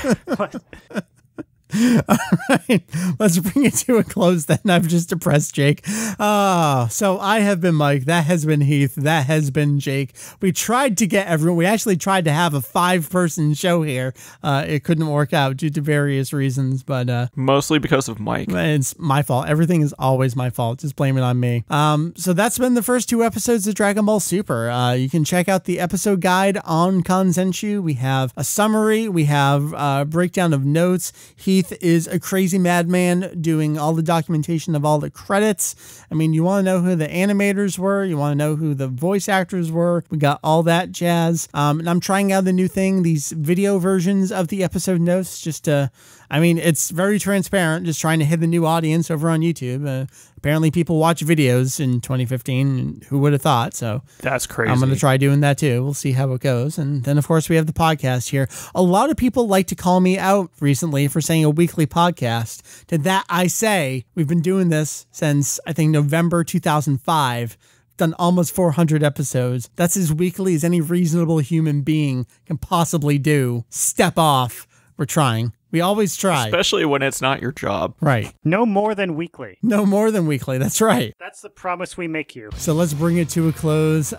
Speaker 1: All right, let's bring it to a close then. I've just depressed Jake. So I have been Mike. That has been Heath. That has been Jake. We tried to get everyone. We actually tried to have a 5-person show here. It couldn't work out due to various reasons, but
Speaker 2: mostly because of Mike.
Speaker 1: It's my fault. Everything is always my fault. Just blame it on me. So that's been the first 2 episodes of Dragon Ball Super. You can check out the episode guide on Kanzenshuu. We have a summary. We have a breakdown of notes. Heath is a crazy madman doing all the documentation of all the credits. I mean, you want to know who the animators were. You want to know who the voice actors were. We got all that jazz. And I'm trying out the new thing, these video versions of the episode notes, just to, I mean, it's very transparent, just trying to hit the new audience over on YouTube. Apparently people watch videos in 2015. Who would have thought? So
Speaker 2: that's crazy.
Speaker 1: I'm going to try doing that too. We'll see how it goes. And then, of course, we have the podcast here. A lot of people like to call me out recently for saying a weekly podcast. To that, I say we've been doing this since, I think, November 2005. Done almost 400 episodes. That's as weekly as any reasonable human being can possibly do. Step off. We're trying. We always try.
Speaker 2: Especially when it's not your job.
Speaker 1: Right.
Speaker 3: No more than weekly.
Speaker 1: No more than weekly. That's right.
Speaker 3: That's the promise we make you.
Speaker 1: So let's bring it to a close.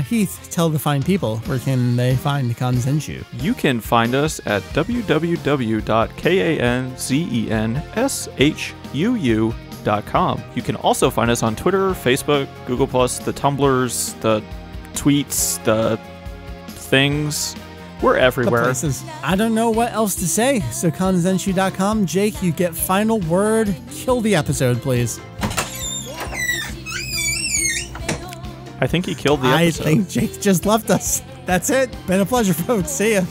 Speaker 1: Heath, tell the fine people, where can they find Kanzenshuu?
Speaker 2: You can find us at www.kanzenshuu.com. You can also find us on Twitter, Facebook, Google+, the Tumblrs, the tweets, the things. We're everywhere.
Speaker 1: I don't know what else to say. So Kanzenshuu.com. Jake, you get final word. Kill the episode, please.
Speaker 2: I think he killed the episode.
Speaker 1: I think Jake just left us. That's it. Been a pleasure, folks. See ya.